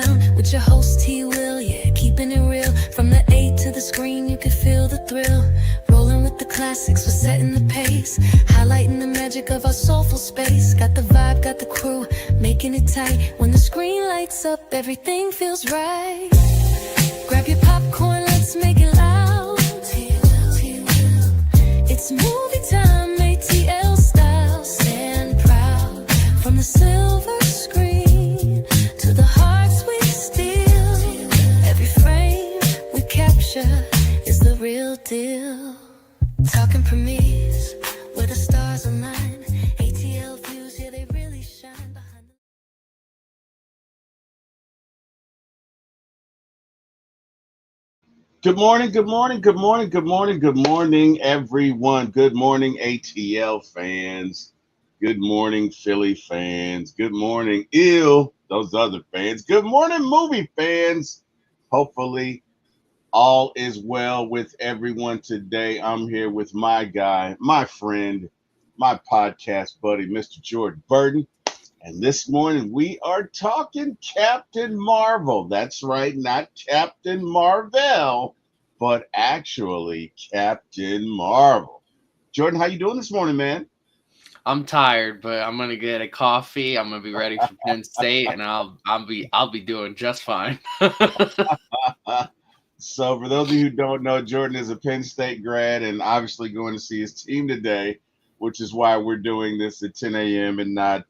down with your host T. Will, yeah, keeping it real. From the A to the screen, you can feel the thrill. Rolling with the classics, we're setting the pace, highlighting the magic of our soulful space. Got the vibe, got the crew, making it tight. When the screen lights up, everything feels right. Grab your popcorn, let's make it loud. It's movie time, ATL style. Stand proud. From the silver screen to the hearts we steal, every frame we capture is the real deal. Talking premieres, where the stars align. ATL views, yeah, they really shine behind the... Good morning, good morning, good morning, good morning, good morning, everyone. Good morning, ATL fans. Good morning, Philly fans. Good morning, those other fans. Good morning, movie fans. Hopefully, all is well with everyone today. I'm here with my guy, my friend, my podcast buddy, Mr. Jordan Burton. And this morning we are talking Captain Marvel. That's right, not Captain Marvel, but actually Captain Marvel. Jordan, how you doing this morning, man? I'm tired, but I'm gonna get a coffee. I'm gonna be ready for Penn State, and I'll be doing just fine. So, for those of you who don't know, Jordan is a Penn State grad and obviously going to see his team today, which is why we're doing this at 10 a.m. and not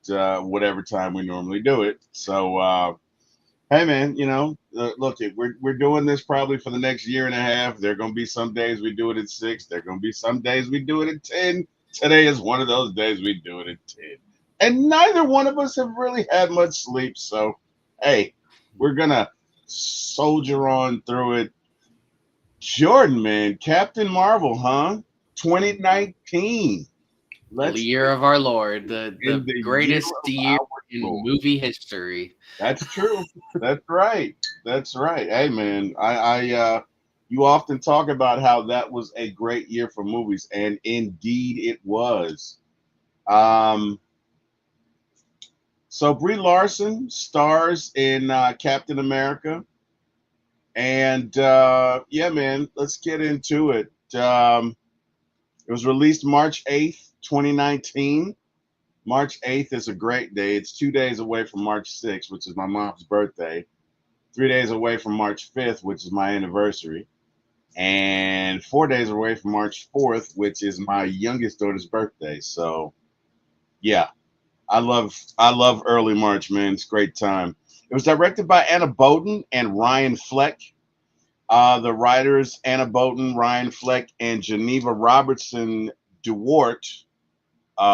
whatever time we normally do it. So, hey, man, look, we're doing this probably for the next year and a half. There are going to be some days we do it at 6. There are going to be some days we do it at 10. Today is one of those days we do it at 10. And neither one of us have really had much sleep. So, hey, we're going to soldier on through it. Jordan, man, Captain Marvel, huh? 2019. The year of our Lord, the the greatest year year of our in Lord. movie history. That's true. That's right. That's right. Hey, man, you often talk about how that was a great year for movies, and indeed it was. Um, so Brie Larson stars in Captain America, and yeah, man, let's get into it. It was released March 8th, 2019. March 8th is a great day. It's 2 days away from March 6th, which is my mom's birthday. 3 days away from March 5th, which is my anniversary. And 4 days away from March 4th, which is my youngest daughter's birthday. So yeah, I love early March, man. It's a great time. It was directed by Anna Boden and Ryan Fleck. The writers Anna Boden, Ryan Fleck, and Geneva Robertson Duarte.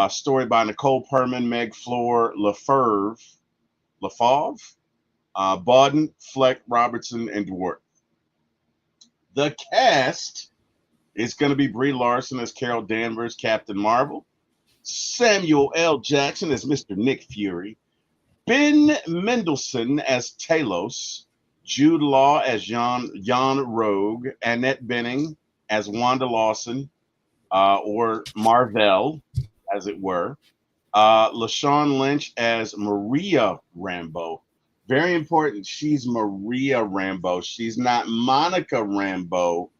Story by Nicole Perman, Meg Fleur, LaFauve, Bawden, Fleck, Robertson, and Duarte. The cast is going to be Brie Larson as Carol Danvers, Captain Marvel, Samuel L. Jackson as Mr. Nick Fury, Ben Mendelsohn as Talos, Jude Law as Jan Rogue, Annette Bening as Wanda Lawson, or Marvel, as it were. LaShawn Lynch as Maria Rambeau. Very important. She's Maria Rambeau. She's not Monica Rambeau,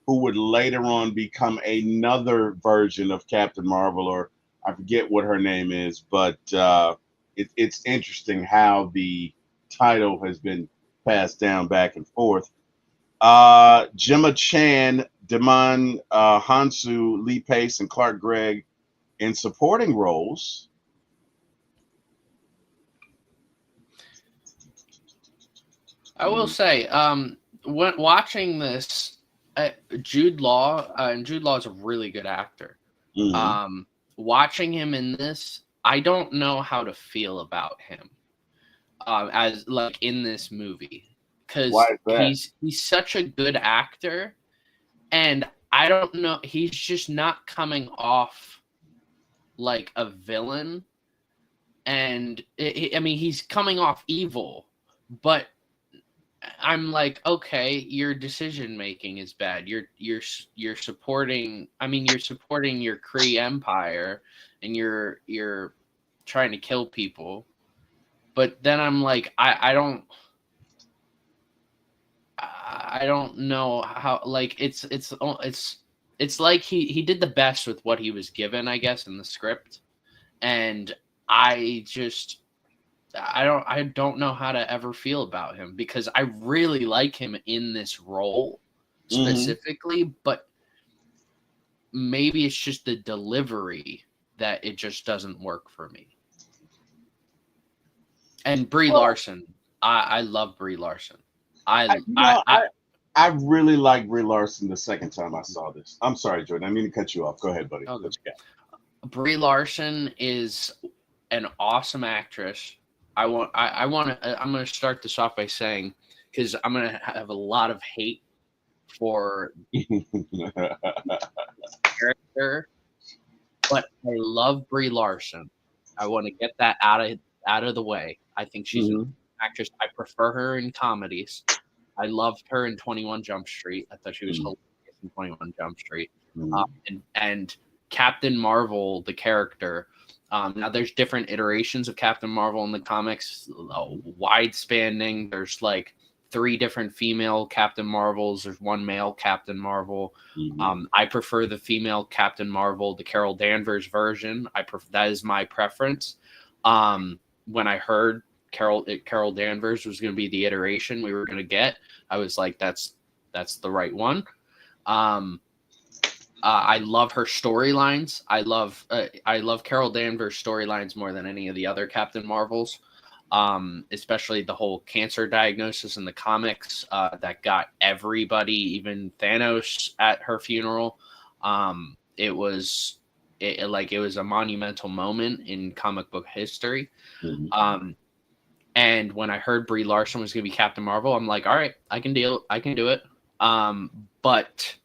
who would later on become another version of Captain Marvel, or I forget what her name is, but it's interesting how the title has been passed down back and forth. Gemma Chan, Damon Hansu, Lee Pace, and Clark Gregg in supporting roles. I will say, when watching this, Jude Law, and Jude Law is a really good actor. Mm-hmm. Watching him in this, I don't know how to feel about him as like in this movie, because Why is that? he's such a good actor, and I don't know, he's just not coming off like a villain, and I mean he's coming off evil, but I'm like, okay, your decision making is bad. You're supporting. I mean, you're supporting your Kree Empire, and you're trying to kill people. But then I'm like, I don't. I don't know how, like, it's like he did the best with what he was given, I guess, in the script. And I don't know how to ever feel about him, because I really like him in this role specifically, but maybe it's just the delivery that it just doesn't work for me. And Brie Larson, I love Brie Larson. I really liked Brie Larson the second time I saw this. I'm sorry, Jordan. I mean to cut you off. Go ahead, buddy. What you got? Brie Larson is an awesome actress. I'm going to start this off by saying, because I'm going to have a lot of hate for character, but I love Brie Larson. I want to get that out of the way. I think she's an actress. I prefer her in comedies. I loved her in 21 Jump Street. I thought she was hilarious in 21 Jump Street. And Captain Marvel, the character. Now, there's different iterations of Captain Marvel in the comics, wide-spanning. There's like 3 different female Captain Marvels. There's 1 male Captain Marvel. I prefer the female Captain Marvel, the Carol Danvers version. That is my preference. When I heard Carol Danvers was going to be the iteration we were going to get, I was like, that's the right one. I love her storylines. I love Carol Danvers' storylines more than any of the other Captain Marvels, especially the whole cancer diagnosis in the comics that got everybody, even Thanos, at her funeral. It was a monumental moment in comic book history. And when I heard Brie Larson was going to be Captain Marvel, I'm like, all right, I can do it. But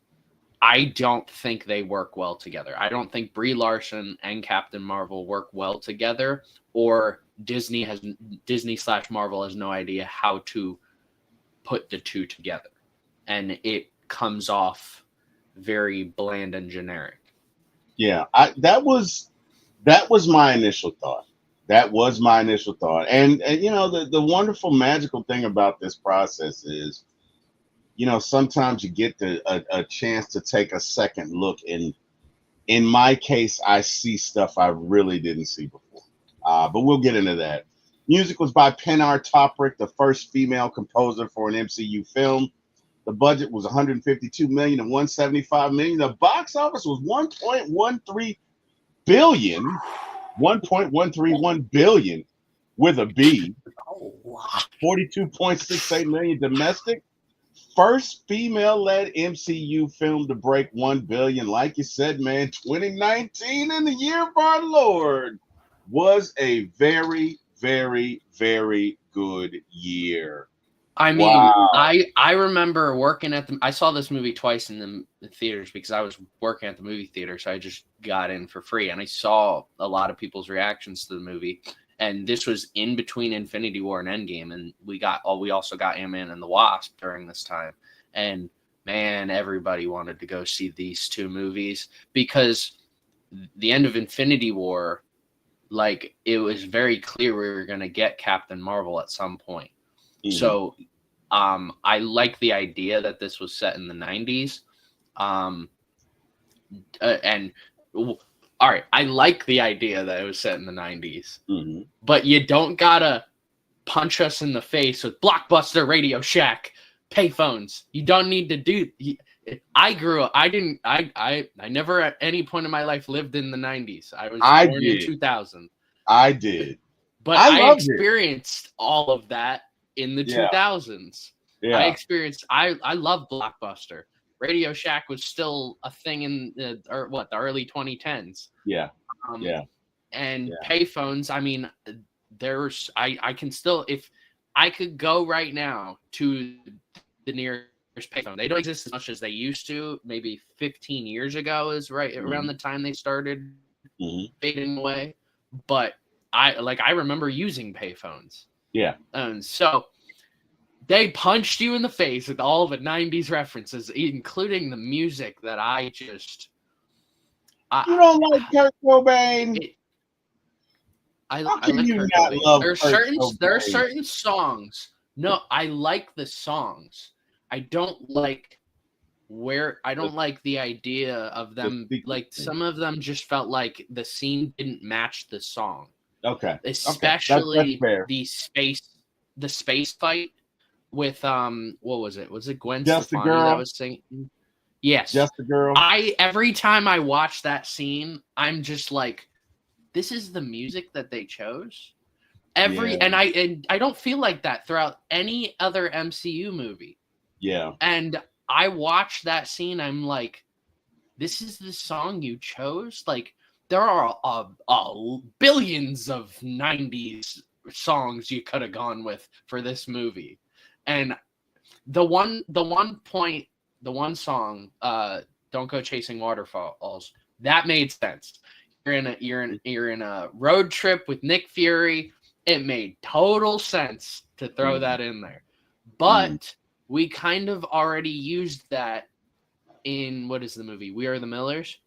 I don't think they work well together. I don't think Brie Larson and Captain Marvel work well together, or Disney/Marvel has no idea how to put the two together. And it comes off very bland and generic. Yeah, that was my initial thought. And you know, the wonderful magical thing about this process is, you know, sometimes you get a chance to take a second look. And in my case, I see stuff I really didn't see before. But we'll get into that. Music was by Pinar Toprick, the first female composer for an MCU film. The budget was $152 million and $175 million. The box office was $1.13 billion. 1.131 billion with a B. 42.68 million domestic. First female-led MCU film to break 1 billion. Like you said, man, 2019 in the year of our Lord was a very, very, very good year. I mean, wow. I remember working I saw this movie twice in the theaters because I was working at the movie theater, so I just got in for free, and I saw a lot of people's reactions to the movie. And this was in between Infinity War and Endgame, and we also got Ant-Man and the Wasp during this time. And man, everybody wanted to go see these two movies because the end of Infinity War, like, it was very clear we were going to get Captain Marvel at some point. Mm-hmm. So I like the idea that this was set in the 90s. All right, I like the idea that it was set in the 90s. Mm-hmm. But you don't gotta punch us in the face with Blockbuster, Radio Shack, payphones. You don't need to do. I grew up. I never at any point in my life lived in the 90s. I was born in 2000. I did. But I experienced all of that in the 2000s. Yeah. I love Blockbuster. Radio Shack was still a thing in the early 2010s. Yeah. And payphones, I mean, I can still, if I could go right now to the nearest payphone. They don't exist as much as they used to. Maybe 15 years ago is right around the time they started fading away. But I remember using payphones. Yeah. And so they punched you in the face with all the 90s references, including the music that I just... You don't like Kurt Cobain? I like Kurt Cobain. There are certain songs. No, I like the songs. I don't like I don't like the idea of them, like some of them just felt like the scene didn't match the song. Okay. Especially That's fair. the space fight with what was it? Was it Gwen Just the Stefani girl. that was singing? Yes. Just the girl. Every time I watch that scene, I'm just like, this is the music that they chose. And I don't feel like that throughout any other MCU movie. Yeah. And I watched that scene, I'm like, this is the song you chose? Like, there are billions of 90s songs you could have gone with for this movie. And the one song, Don't Go Chasing Waterfalls, that made sense. You're in a road trip with Nick Fury. It made total sense to throw that in there. But we kind of already used that in, what is the movie? We Are the Millers.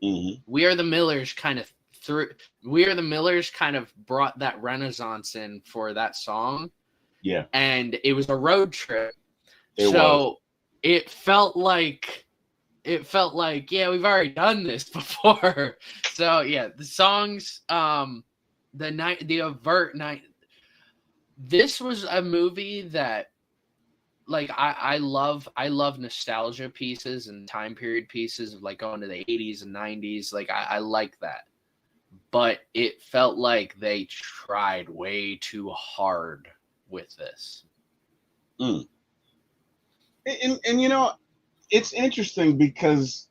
We Are the Millers kind of brought that renaissance in for that song. Yeah. And it was a road trip. It felt like, yeah, we've already done this before. So yeah, the songs, the overt night. This was a movie that, like, I love nostalgia pieces and time period pieces of like going to the 80s and 90s. Like I like that. But it felt like they tried way too hard with this. And you know, it's interesting because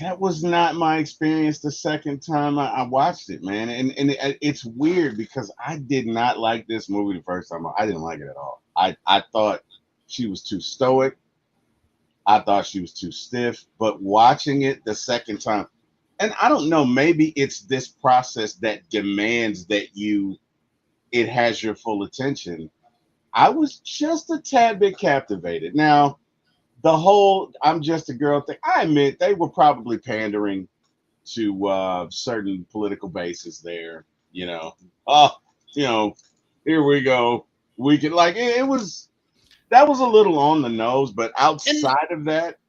that was not my experience the second time I watched it, man. And it's weird because I did not like this movie the first time. I didn't like it at all. I thought she was too stoic. I thought she was too stiff. But watching it the second time, and I don't know, maybe it's this process that demands that it has your full attention. I was just a tad bit captivated. Now, the whole "I'm just a girl" thing, I admit they were probably pandering to certain political bases there. You know, here we go. We could, like, that was a little on the nose, but outside of that,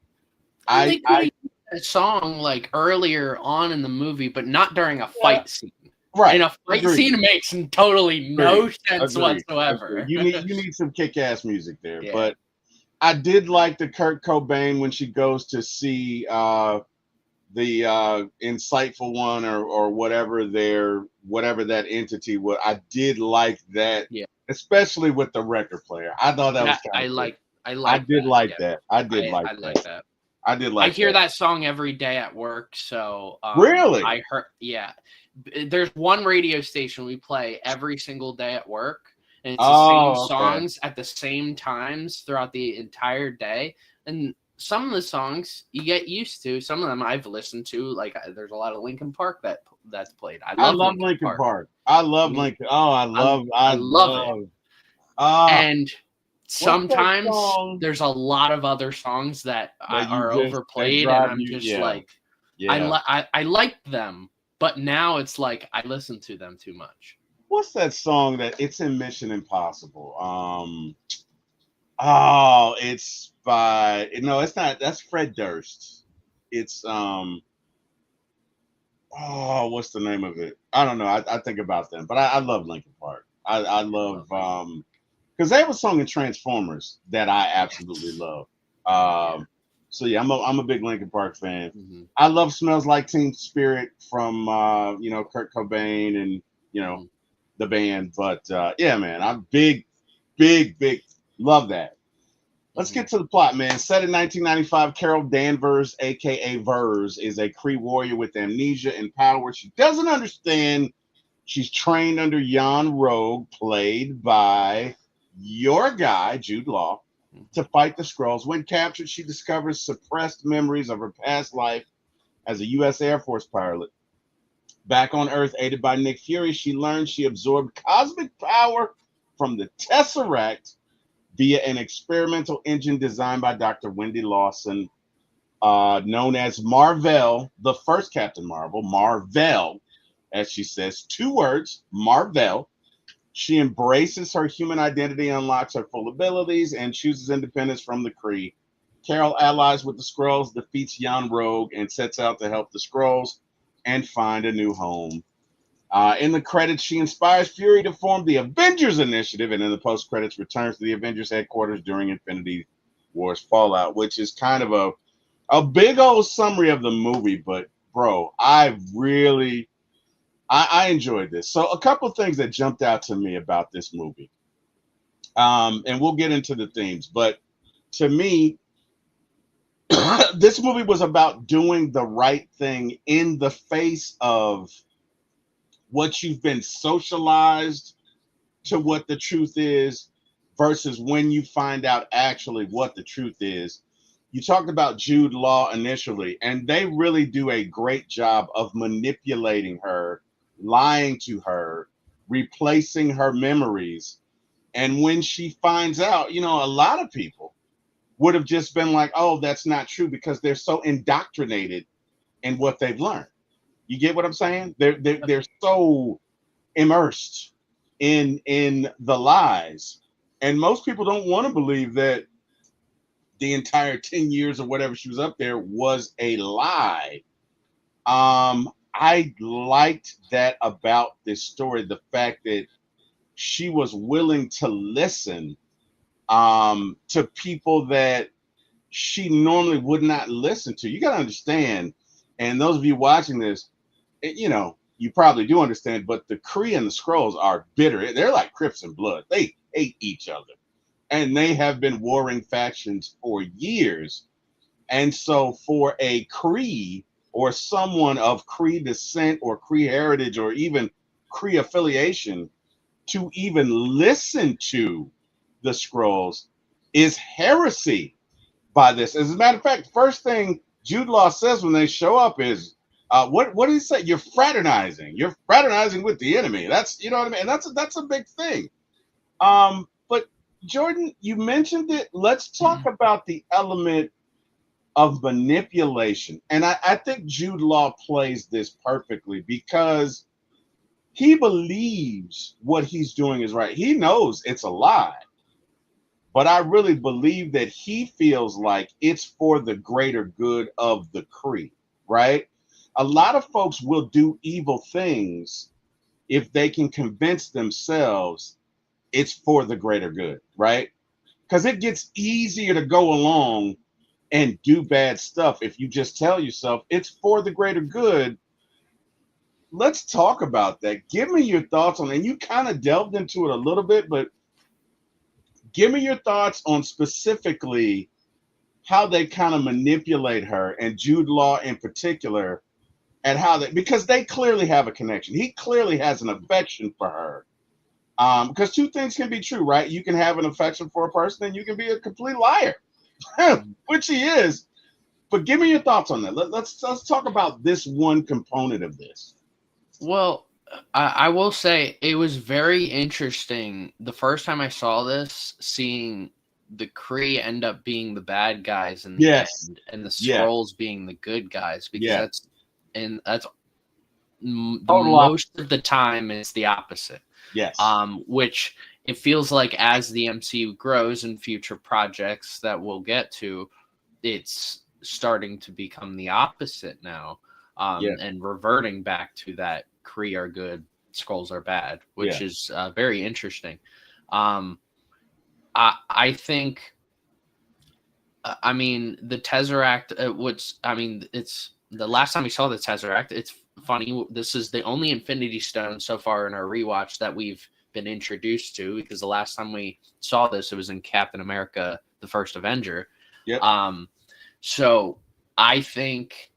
I a song like earlier on in the movie, but not during a fight scene. Right. In a fight scene makes totally no sense whatsoever. You need some kick-ass music there. Yeah. But I did like the Kurt Cobain when she goes to see the insightful one or whatever that entity was. I did like that, especially with the record player. I thought that was kind of cool. I did like that. I hear that song every day at work. So really, I heard. Yeah, there's one radio station we play every single day at work, and it's the same songs at the same times throughout the entire day. And some of the songs you get used to. Some of them I've listened to. Like there's a lot of Linkin Park that's played. I love Linkin Park. I love Linkin. Oh, I love it. And sometimes there's a lot of other songs that are overplayed, and I'm just like, I like them, but now it's like I listen to them too much. What's that song that it's in Mission Impossible? It's by it's not. That's Fred Durst. It's what's the name of it? I don't know. I think about them, but I love Linkin Park. I love because they have a song in Transformers that I absolutely love. So yeah, I'm a big Linkin Park fan. Mm-hmm. I love "Smells Like Teen Spirit" from Kurt Cobain and the band. But yeah, man, I'm big love that. Let's get to the plot, man. Set in 1995, Carol Danvers, aka Vers, is a Kree warrior with amnesia and power she doesn't understand. She's trained under Jan Rogue, played by your guy, Jude Law, to fight the Skrulls. When captured, she discovers suppressed memories of her past life as a U.S. Air Force pilot. Back on Earth, aided by Nick Fury, she learns she absorbed cosmic power from the Tesseract via an experimental engine designed by Dr. Wendy Lawson, known as Mar-Vell, the first Captain Marvel. Mar-Vell, as she says, 2 words, Mar-Vell. She embraces her human identity, unlocks her full abilities, and chooses independence from the Kree. Carol allies with the Skrulls, defeats Young Rogue, and sets out to help the Skrulls and find a new home. In the credits, she inspires Fury to form the Avengers Initiative, and in the post-credits, returns to the Avengers headquarters during Infinity War's Fallout, which is kind of a big old summary of the movie. But bro, I enjoyed this. So a couple of things that jumped out to me about this movie, and we'll get into the themes. But to me, this movie was about doing the right thing in the face of what you've been socialized to what the truth is versus when you find out actually what the truth is. You talked about Jude Law initially, and they really do a great job of manipulating her, lying to her, replacing her memories. And when she finds out, a lot of people would have just been like, oh, that's not true, because they're so indoctrinated in what they've learned. You get what I'm saying? They're so immersed in the lies, and most people don't want to believe that the entire 10 years or whatever she was up there was a lie. I liked that about this story, the fact that she was willing to listen to people that she normally would not listen to. You got to understand, and those of you watching this, you probably do understand, but the Kree and the Skrulls are bitter. They're like Crips and Blood. They hate each other. And they have been warring factions for years. And so for a Kree or someone of Kree descent or Kree heritage or even Kree affiliation to even listen to the Skrulls is heresy by this. As a matter of fact, first thing Jude Law says when they show up is, what did he say? You're fraternizing. You're fraternizing with the enemy. That's, you know what I mean? And that's a big thing. But Jordan, you mentioned it. Let's talk about the element of manipulation. And I think Jude Law plays this perfectly because he believes what he's doing is right. He knows it's a lie. But I really believe that he feels like it's for the greater good of the Kree, right? A lot of folks will do evil things if they can convince themselves it's for the greater good, right? Because it gets easier to go along and do bad stuff if you just tell yourself it's for the greater good. Let's talk about that. Give me your thoughts on it. And you kind of delved into it a little bit, but give me your thoughts on specifically how they kind of manipulate her, and Jude Law in particular, and how because they clearly have a connection. He clearly has an affection for her. Because two things can be true, right? You can have an affection for a person and you can be a complete liar, which he is. But give me your thoughts on that. Let's talk about this one component of this. Well, I will say it was very interesting the first time I saw this, seeing the Kree end up being the bad guys in the end, and the Skrulls being the good guys, because that's most of the time it's the opposite. Yes. Which it feels like as the MCU grows in future projects that we'll get to, it's starting to become the opposite now, and reverting back to that Kree are good, Skrulls are bad, which is very interesting. I think, I mean, the Tesseract, it's the last time we saw the Tesseract, it's funny, this is the only Infinity Stone so far in our rewatch that we've been introduced to, because the last time we saw this, it was in Captain America, the First Avenger. Yep. So I think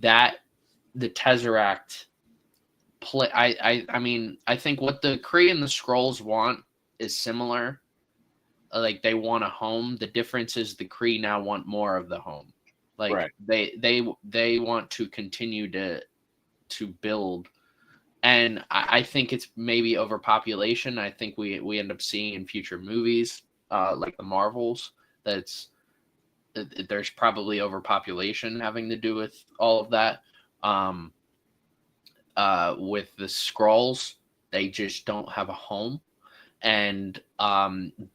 that the Tesseract I think what the Kree and the Skrulls want is similar. Like, they want a home. The difference is the Kree now want more of the home. Like, they want to continue to build. And I think it's maybe overpopulation. I think we end up seeing in future movies, like the Marvels, there's probably overpopulation having to do with all of that. With the Skrulls, they just don't have a home, and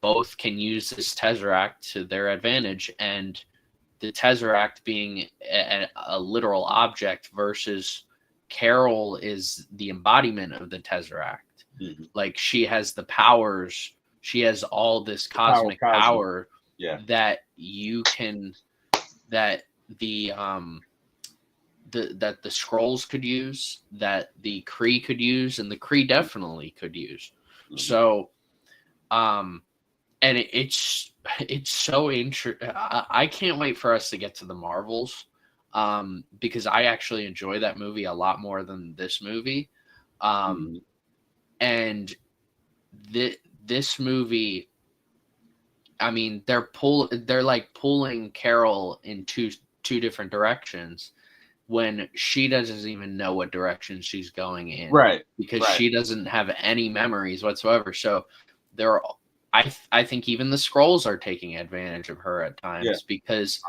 both can use this Tesseract to their advantage. And the Tesseract being a literal object versus Carol is the embodiment of the Tesseract. Mm-hmm. Like, she has the powers, she has all this cosmic power that you can, that the Skrulls could use, that the Kree could use, and the Kree definitely could use. Mm-hmm. So, and it's so interesting. I can't wait for us to get to the Marvels, because I actually enjoy that movie a lot more than this movie. And this movie, I mean, they're like pulling Carol in two different directions when she doesn't even know what direction she's going in, right? Because she doesn't have any memories whatsoever. So I think even the Skrulls are taking advantage of her at times, because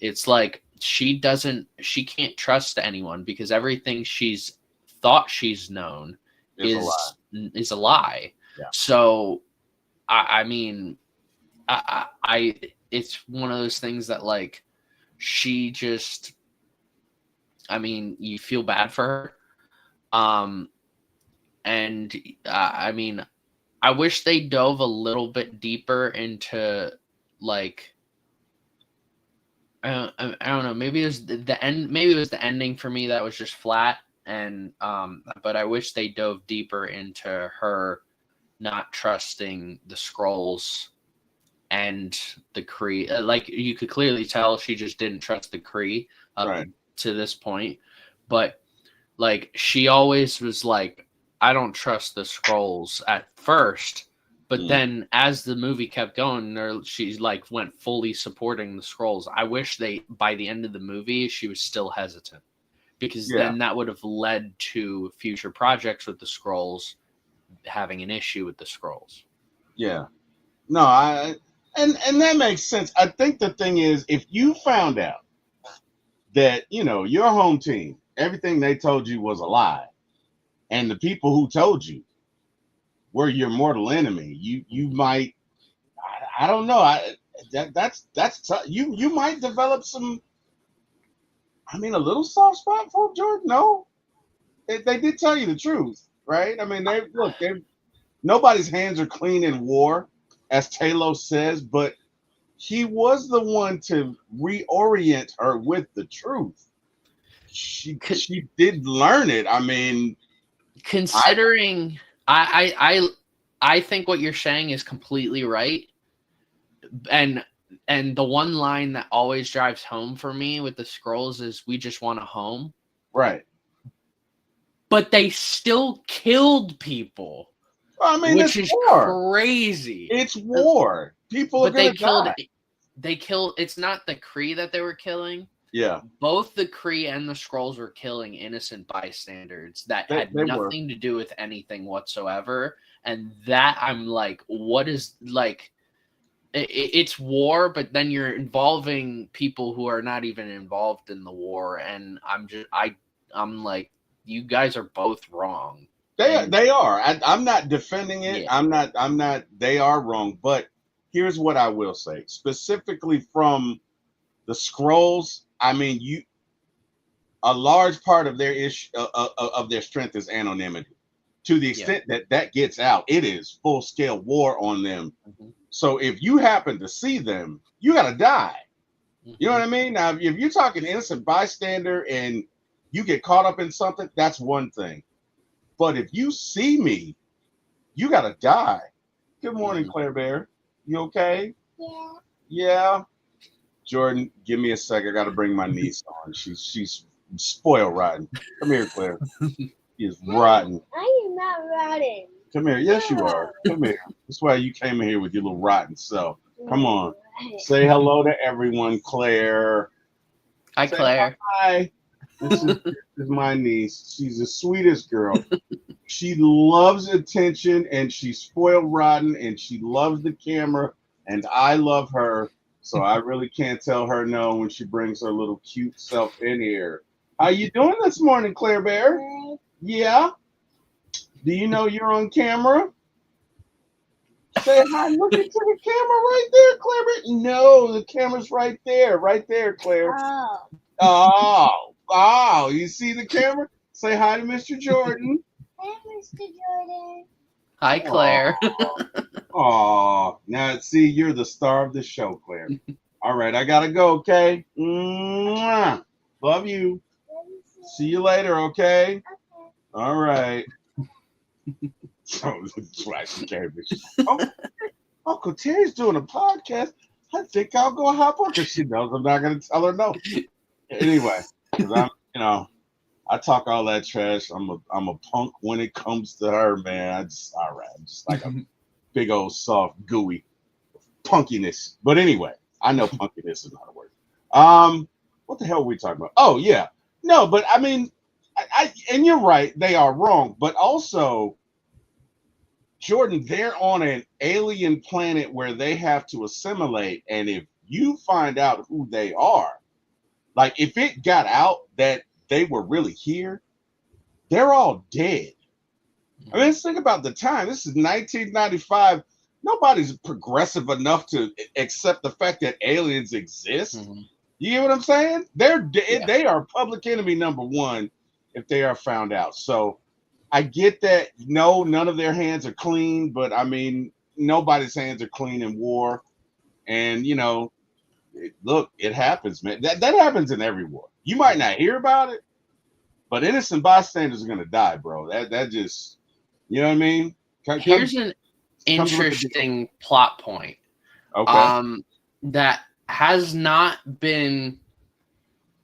it's like she can't trust anyone, because everything she's thought she's known is a lie. Yeah. So I mean, I it's one of those things that, like, she just, I mean, you feel bad for her. And I mean, I wish they dove a little bit deeper into, like, I don't know, maybe it was the end, maybe it was the ending for me that was just flat, and but I wish they dove deeper into her not trusting the Skrulls and the Kree. Like, you could clearly tell she just didn't trust the Kree to this point, but, like, she always was like, I don't trust the Skrulls at first, but then as the movie kept going, she, like, went fully supporting the Skrulls. I wish by the end of the movie, she was still hesitant, because then that would have led to future projects with the Skrulls having an issue with the Skrulls. Yeah. No, and that makes sense. I think the thing is, if you found out that, you know, your home team, everything they told you was a lie, and the people who told you were your mortal enemy, you might, I don't know, that's tough. You might develop some, I mean, a little soft spot for Jordan. No, they did tell you the truth, right? I mean, nobody's hands are clean in war, as Talos says, but he was the one to reorient her with the truth. She did learn it. I mean, considering I think what you're saying is completely right, and the one line that always drives home for me with the Skrulls is, we just want a home, right? But they still killed people. I mean, which is war. Crazy. It's war. People are going to die. They killed. It's not the Kree that they were killing. Yeah. Both the Kree and the Skrulls were killing innocent bystanders that had nothing to do with anything whatsoever. And that, I'm like, what is, like, it's war, but then you're involving people who are not even involved in the war. And I'm like, you guys are both wrong. They are. I'm not defending it. Yeah. I'm not. They are wrong. But here's what I will say, specifically from the Skrulls. I mean, a large part of their issue of their strength is anonymity. To the extent that gets out, it is full scale war on them. Mm-hmm. So if you happen to see them, you gotta die. Mm-hmm. You know what I mean? Now, if you're talking innocent bystander and you get caught up in something, that's one thing. But if you see me, you gotta die. Good morning, Claire Bear. You okay? Yeah. Yeah. Jordan, give me a second. I gotta bring my niece on. She's spoiled rotten. Come here, Claire. She is rotten. I am not rotten. Come here. Yes, you are. Come here. That's why you came in here with your little rotten self. Come on. Say hello to everyone, Claire. Hi, Claire. Hi. This is my niece. She's the sweetest girl. She loves attention, and she's spoiled rotten, and she loves the camera, and I love her. So I really can't tell her no when she brings her little cute self in here. How you doing this morning, Claire Bear? Good. Yeah? Do you know you're on camera? Say hi. Look into the camera right there, Claire. No, the camera's right there, Claire. Oh. Oh, you see the camera? Say hi to Mr. Jordan. Hey, Mr. Jordan. Hi, Claire. Oh, now see, you're the star of the show, Claire. All right, I gotta go. Okay. Mwah. Love you. See you later. Okay. Okay. All right. So Uncle Terry's doing a podcast. I think I'll go hop on because she knows I'm not gonna tell her no. Anyway, because I talk all that trash. I'm a punk when it comes to her, man. I'm just like a big old soft gooey punkiness. But anyway, I know punkiness is not a word. What the hell are we talking about? Oh yeah, no, but I mean, I and you're right, they are wrong, but also, Jordan, they're on an alien planet where they have to assimilate, and if you find out who they are, like if it got out that they were really here, they're all dead. I mean, let's think about the time. This is 1995. Nobody's progressive enough to accept the fact that aliens exist. Mhm. You get what I'm saying? They're dead. Yeah. They are public enemy number one if they are found out. So I get that. No, none of their hands are clean, but I mean, nobody's hands are clean in war. And look, it happens, man. That happens in every war. You might not hear about it, but innocent bystanders are gonna die, bro. That just, you know what I mean? Here's an interesting plot point. Okay. That has not been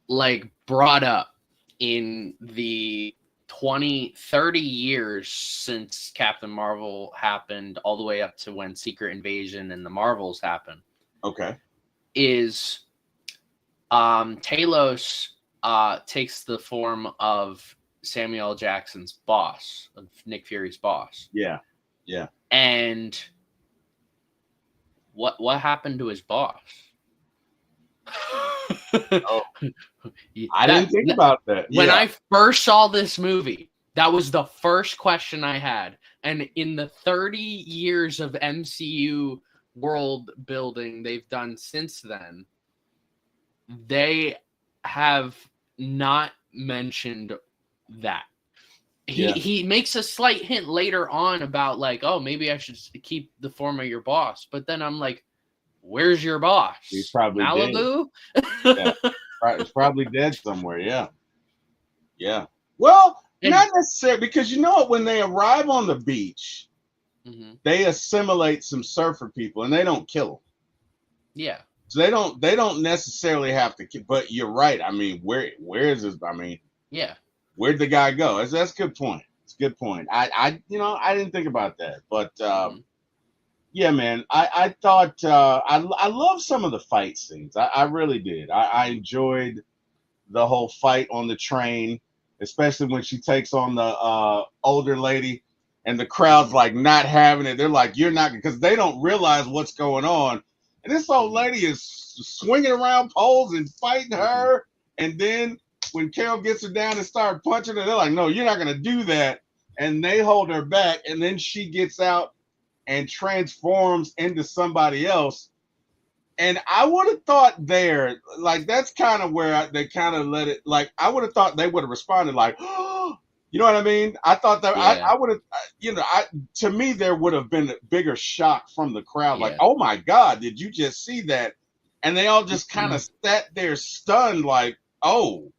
like brought up in the 20-30 years since Captain Marvel happened, all the way up to when Secret Invasion and the Marvels happened. Okay. Is Talos takes the form of Samuel L. Jackson's boss, of Nick Fury's boss. Yeah. And what happened to his boss? Oh, I didn't think about that. When Yeah. I first saw this movie, that was the first question I had. And in the 30 years of MCU world building they've done since then, they have not mentioned that. He makes a slight hint later on about like, oh, maybe I should keep the form of your boss. But then I'm like, where's your boss? He's probably Malibu? Dead. Yeah. He's probably dead somewhere. Yeah. Well, not necessarily, because you know what? When they arrive on the beach, they assimilate some surfer people, and they don't kill them. Yeah. So they don't necessarily have to. But you're right. I mean, where is this? I mean, yeah. Where'd the guy go? That's a good point. It's a good point. I didn't think about that, but yeah, man. I thought I love some of the fight scenes. I really did. I enjoyed the whole fight on the train, especially when she takes on the older lady, and the crowd's like not having it. They're like, "You're not," because they don't realize what's going on, and this old lady is swinging around poles and fighting her, and then when Carol gets her down and start punching her, they're like, "No, you're not gonna do that," and they hold her back, and then she gets out and transforms into somebody else. And I would have thought there, like, that's kind of where they kind of let it, like, I would have thought they would have responded like, oh, you know what I mean? I thought that I would have, to me, there would have been a bigger shock from the crowd. Like, oh my God, did you just see that? And they all just kind of sat there stunned, like, oh,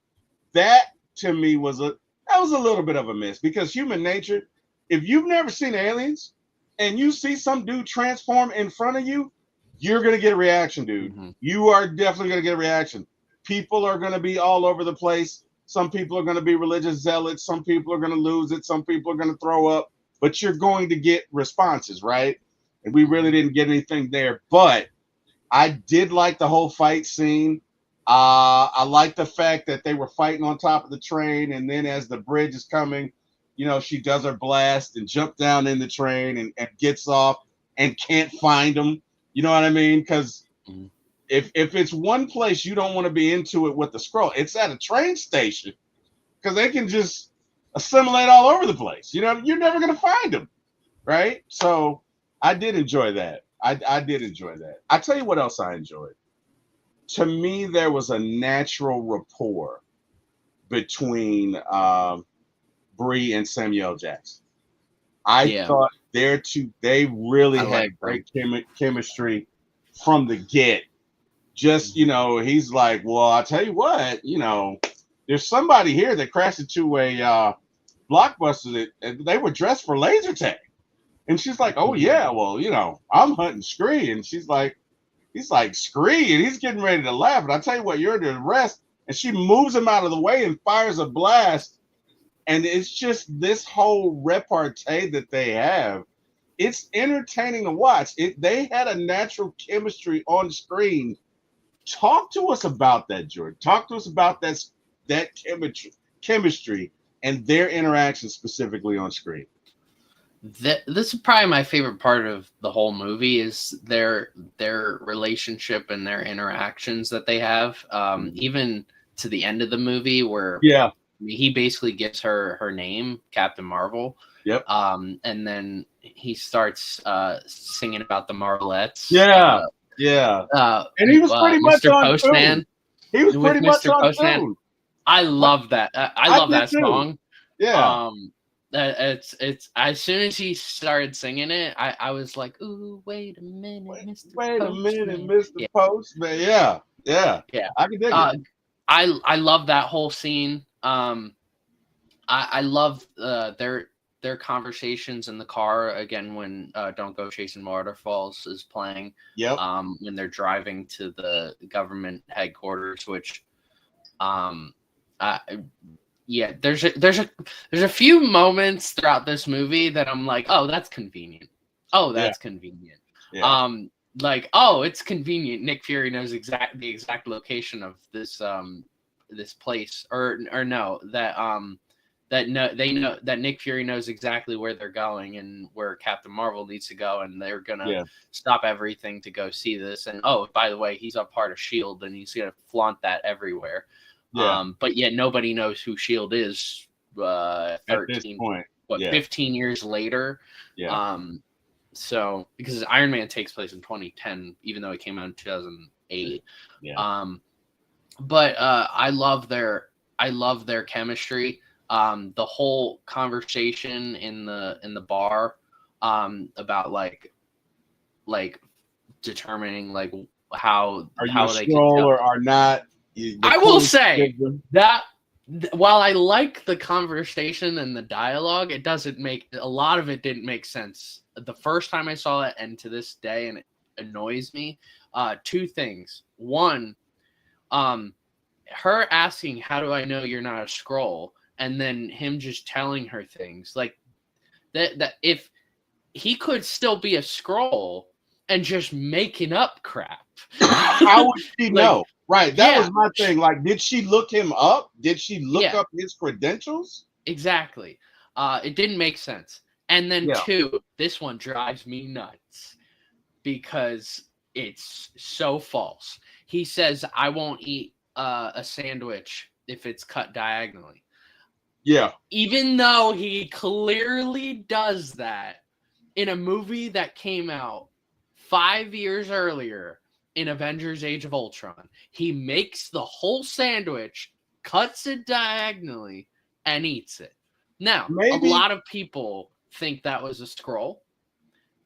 that to me was a little bit of a miss, because human nature, if you've never seen Aliens and you see some dude transform in front of you, you're going to get a reaction, dude. You are definitely going to get a reaction. People are going to be all over the place. Some people are going to be religious zealots. Some people are going to lose it. Some people are going to throw up. But you're going to get responses, right? And we really didn't get anything there. But I did like the whole fight scene. I like the fact that they were fighting on top of the train, and then as the bridge is coming, she does her blast and jump down in the train and gets off and can't find them. You know what I mean? Because if it's one place you don't want to be into it with the scroll, it's at a train station, because they can just assimilate all over the place. You know, you're never gonna find them, right? So I did enjoy that. I did enjoy that. I tell you what else I enjoyed. To me, there was a natural rapport between Brie and Samuel L. Jackson. I Yeah. thought they really I had like great chemistry from the get. Just, you know, he's like, well, I'll tell you what, you know, there's somebody here that crashed into a Blockbuster that and they were dressed for laser tag. And she's like, oh, yeah, well, you know, I'm hunting Scree. And he's like, Scree. And he's getting ready to laugh. And I tell you what, you're under arrest. And she moves him out of the way and fires a blast. And it's just this whole repartee that they have. It's entertaining to watch. They had a natural chemistry on screen. Talk to us about that, Jordan. Talk to us about that chemistry and their interaction specifically on screen. This is probably my favorite part of the whole movie is their relationship and their interactions that they have. Even to the end of the movie where he basically gives her name, Captain Marvel. Yep. And then he starts singing about the Marvelettes. And he was pretty much Mr. on Postman. tune. He was pretty much on tune. I love that. I love that song. Yeah. It's as soon as he started singing it, I was like, ooh, wait a minute, Mr. Wait a Postman. minute, Mr. Postman. Yeah. I can dig it. I love that whole scene. I love their conversations in the car again when Don't Go Chasing Waterfalls is playing. Yep. When they're driving to the government headquarters, which there's a few moments throughout this movie that I'm like, oh, that's convenient. Oh, that's convenient. Yeah. Like, oh, it's convenient. Nick Fury knows the exact location of this this place, or no, that Nick Fury knows exactly where they're going and where Captain Marvel needs to go, and they're gonna stop everything to go see this. And oh, by the way, he's a part of SHIELD, and he's gonna flaunt that everywhere. Yeah. But yet nobody knows who SHIELD is. 13, at this point, 15 years later. Yeah. So because Iron Man takes place in 2010, even though it came out in 2008. Yeah. But I love their chemistry. The whole conversation in the bar about like determining like how are you how a they Skrull can or are not. I will say that while I like the conversation and the dialogue, it doesn't make a lot of it didn't make sense the first time I saw it, and to this day, and it annoys me. Two things. One, her asking, "How do I know you're not a Skrull?" and then him just telling her things like that if he could still be a Skrull and just making up crap. How would she know? Right. That was my thing. Like, did she look him up? Did she look up his credentials? Exactly. It didn't make sense. And then two, this one drives me nuts because it's so false. He says, I won't eat a sandwich if it's cut diagonally. Yeah. Even though he clearly does that in a movie that came out 5 years earlier in Avengers Age of Ultron. He makes the whole sandwich, cuts it diagonally, and eats it. Now, a lot of people think that was a Skrull.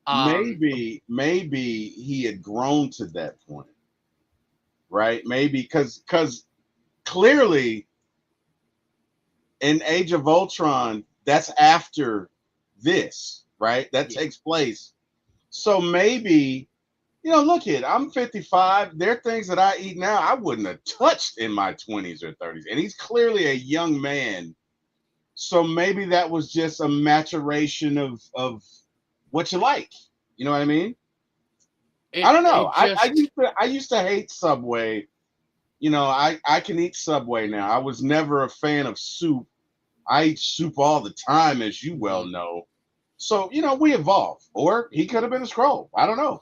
Maybe he had grown to that point. Right? Maybe because clearly in Age of Ultron, that's after this, right? That takes place. So maybe, you know, look at, I'm 55. There are things that I eat now I wouldn't have touched in my 20s or 30s. And he's clearly a young man. So maybe that was just a maturation of what you like. You know what I mean? I don't know. I used to hate Subway. You know, I can eat Subway now. I was never a fan of soup. I eat soup all the time, as you well know. So, you know, we evolve. Or he could have been a Skrull. I don't know.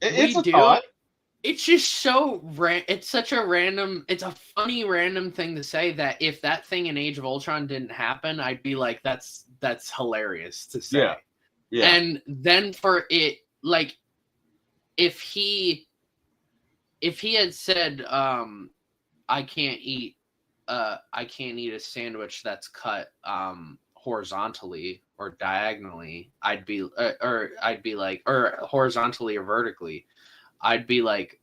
It's a thought. it's just so it's such a random, it's a funny random thing to say that if that thing in Age of Ultron didn't happen, I'd be like, that's hilarious to say. Yeah. And then for it, like, if he had said, I can't eat a sandwich that's cut horizontally or diagonally, I'd be like, or horizontally or vertically, I'd be like,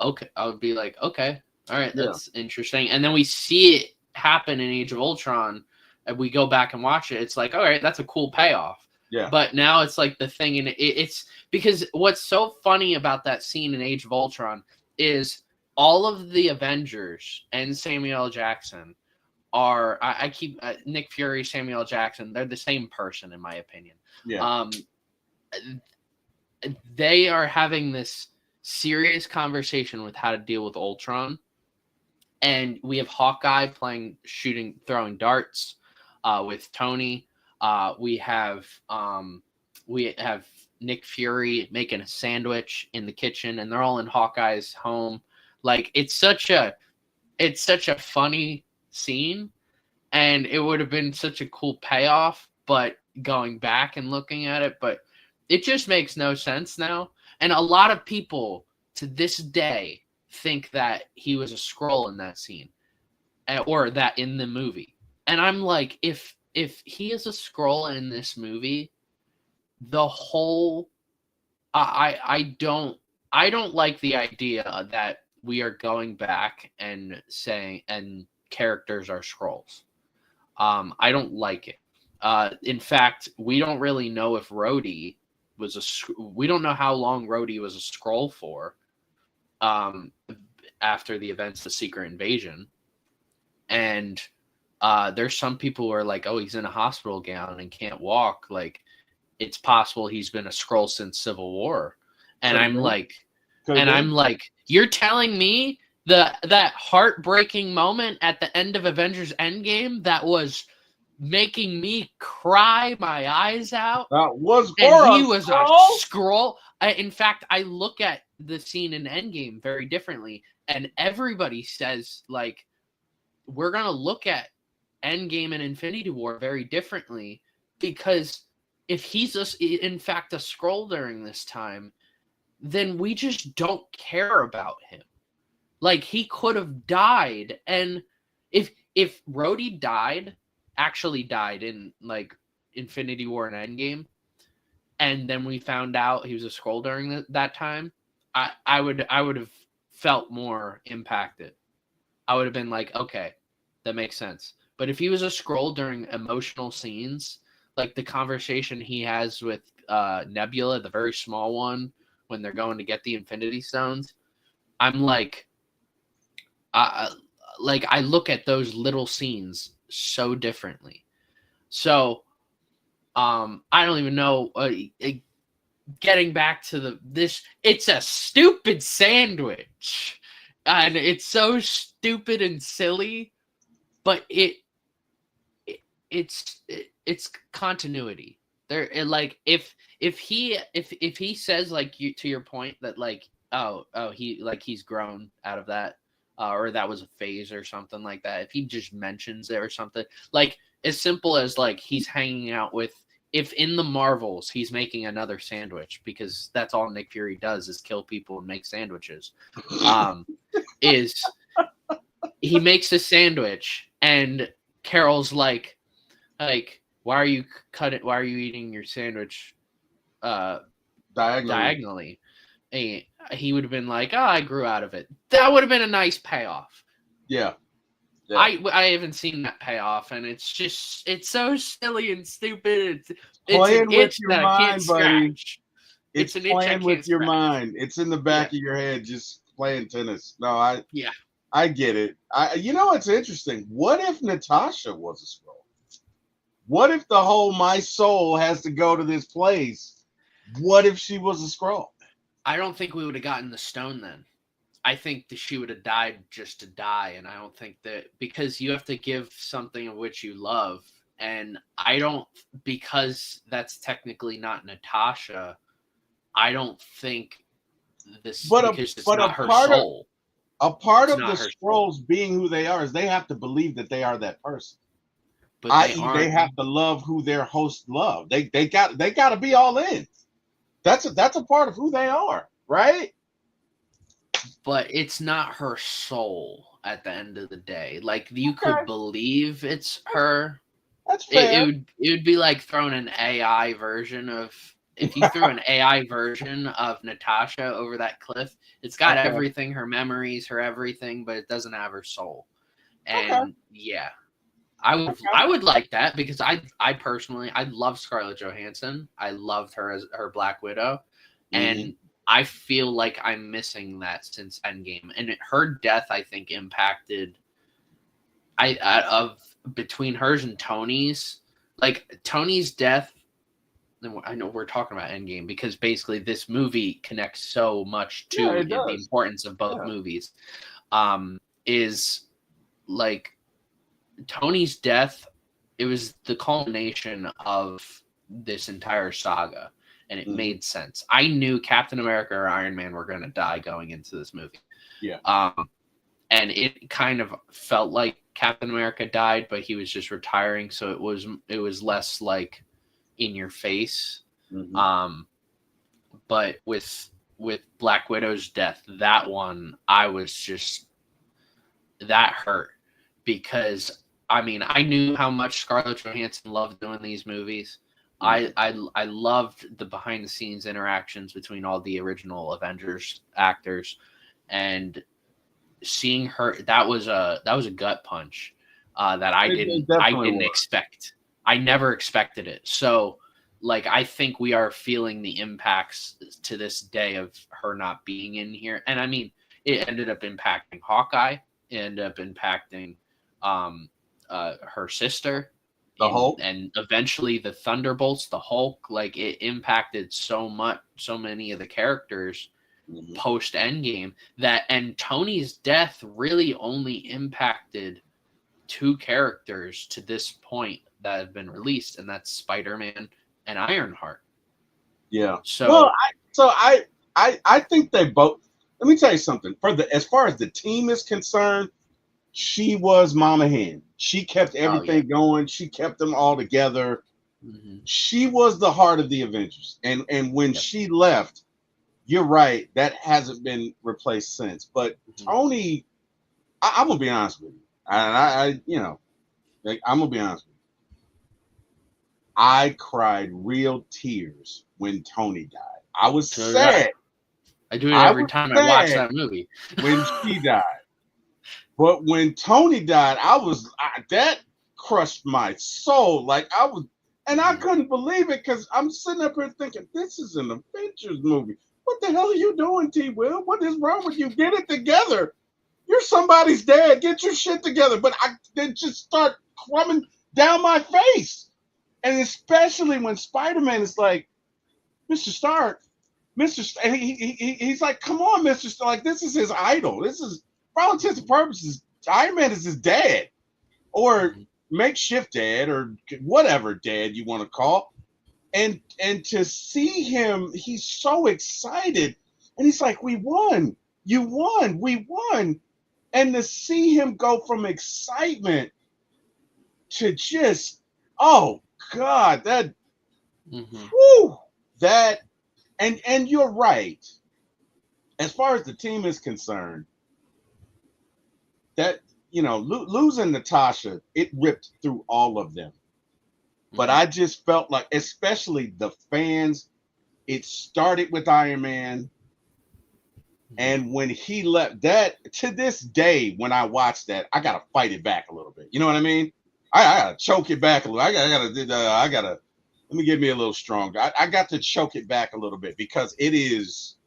okay, I would be like, okay, all right, that's interesting. And then we see it happen in Age of Ultron, and we go back and watch it. It's like, all right, that's a cool payoff. Yeah. But now it's like the thing, and it's because what's so funny about that scene in Age of Ultron is all of the Avengers and Samuel L. Jackson are, I keep Nick Fury, Samuel L. Jackson, they're the same person in my opinion. Yeah. They are having this serious conversation with how to deal with Ultron, and we have Hawkeye throwing darts with Tony. We have Nick Fury making a sandwich in the kitchen, and they're all in Hawkeye's home. Like, it's such a funny scene, and it would have been such a cool payoff, but going back and looking at it, but it just makes no sense now. And a lot of people to this day think that he was a Skrull in that scene, or that in the movie. And I'm like, if he is a Skrull in this movie, the whole I don't like the idea that we are going back and saying and characters are Skrulls. I don't like it. In fact, we don't really know if Rhodey we don't know how long Rhodey was a Skrull for after the events of Secret Invasion. And there's some people who are like, oh, he's in a hospital gown and can't walk. Like, it's possible he's been a Skrull since Civil War. And I'm like, you're telling me that heartbreaking moment at the end of Avengers Endgame that was making me cry my eyes out, and he was a Skrull. In fact, I look at the scene in Endgame very differently, and everybody says, like, we're gonna look at Endgame and Infinity War very differently, because if he's in fact a Skrull during this time, then we just don't care about him. Like, he could have died, and if Rhodey actually died in, like, Infinity War and Endgame, and then we found out he was a Skrull during that time, I would have felt more impacted. I would have been like, okay, that makes sense. But if he was a Skrull during emotional scenes, like the conversation he has with Nebula, the very small one, when they're going to get the Infinity Stones, I'm like, I look at those little scenes so differently. So, I don't even know. Getting back to this, it's a stupid sandwich, and it's so stupid and silly, but it's continuity. There, like, if he says, like, to your point, that, like, he's grown out of that, or that was a phase or something like that. If he just mentions it or something, like, as simple as, like, he's hanging out with, if in the Marvels he's making another sandwich, because that's all Nick Fury does is kill people and make sandwiches, is he makes a sandwich and Carol's like, why are you eating your sandwich diagonally? And he would have been like, oh, I grew out of it. That would have been a nice payoff. Yeah. I haven't seen that payoff, and it's so silly and stupid. It's playing an with itch your that I mind, can't buddy. scratch. It's an itch I playing with can't your scratch. mind. It's in the back of your head, just playing tennis. No, I get it. You know, it's interesting. What if Natasha was a Skrull? What if the whole my soul has to go to this place? What if she was a Skrull? I don't think we would have gotten the stone then. I think that she would have died just to die, and I don't think that, because you have to give something of which you love, and I don't, because that's technically not Natasha, I don't think this But because it's but not her soul. a part It's of not the her Skrulls being who they are is they have to believe that they are that person. But they I.e., aren't. they have to love who their hosts love. They got to be all in. That's a part of who they are, right? But it's not her soul at the end of the day. Like you Okay. could believe it's her. That's fair. It would be like throwing an AI version of if you threw an AI version of Natasha over that cliff. It's got Okay. everything, her memories, her everything, but it doesn't have her soul. And Okay. yeah, I would like that because I personally I love Scarlett Johansson. I loved her as her Black Widow, and I feel like I'm missing that since Endgame. And her death, I think, impacted of between hers and Tony's. Like Tony's death. I know we're talking about Endgame because basically this movie connects so much to the importance of both movies. Is like Tony's death, it was the culmination of this entire saga, and it made sense. I knew Captain America or Iron Man were going to die going into this movie. Yeah. And it kind of felt like Captain America died, but he was just retiring, so it was less like in your face. But with Black Widow's death, that one, I was just that hurt because I mean I knew how much Scarlett Johansson loved doing these movies. I loved the behind the scenes interactions between all the original Avengers actors, and seeing her that was a gut punch that I didn't expect. I never expected it. So like I think we are feeling the impacts to this day of her not being in here. And I mean it ended up impacting Hawkeye, it ended up impacting her sister, the Hulk, and eventually the Thunderbolts, the Hulk. Like it impacted so many of the characters post Endgame and Tony's death really only impacted two characters to this point that have been released, and that's Spider-Man and Ironheart. Yeah. So I think they both. Let me tell you something. As far as the team is concerned, she was Mama Hen. She kept everything going. She kept them all together. She was the heart of the Avengers. And when she left, you're right, that hasn't been replaced since. But Tony, I'm gonna be honest with you. I'm gonna be honest with you. I cried real tears when Tony died. I was sad. I do it every time I watch that movie. When she died. But when Tony died, that crushed my soul. Like I couldn't believe it because I'm sitting up here thinking, this is an Avengers movie. What the hell are you doing, T. Will? What is wrong with you? Get it together. You're somebody's dad. Get your shit together. But they just start coming down my face. And especially when Spider-Man is like, Mr. Stark, and he's like, come on, Mr. Stark. Like, this is his idol. This is, for all intents and purposes, Iron Man is his dad. Or makeshift dad, or whatever dad you want to call. And to see him, he's so excited. And he's like, we won. You won. We won. And to see him go from excitement to just, oh, God, that, whew, that, and you're right. As far as the team is concerned, that, losing Natasha, it ripped through all of them. But I just felt like, especially the fans, it started with Iron Man. And when he left, that to this day, when I watch that, I gotta fight it back a little bit. You know what I mean? I gotta choke it back a little. I gotta let me get me a little stronger. I got to choke it back a little bit because it is,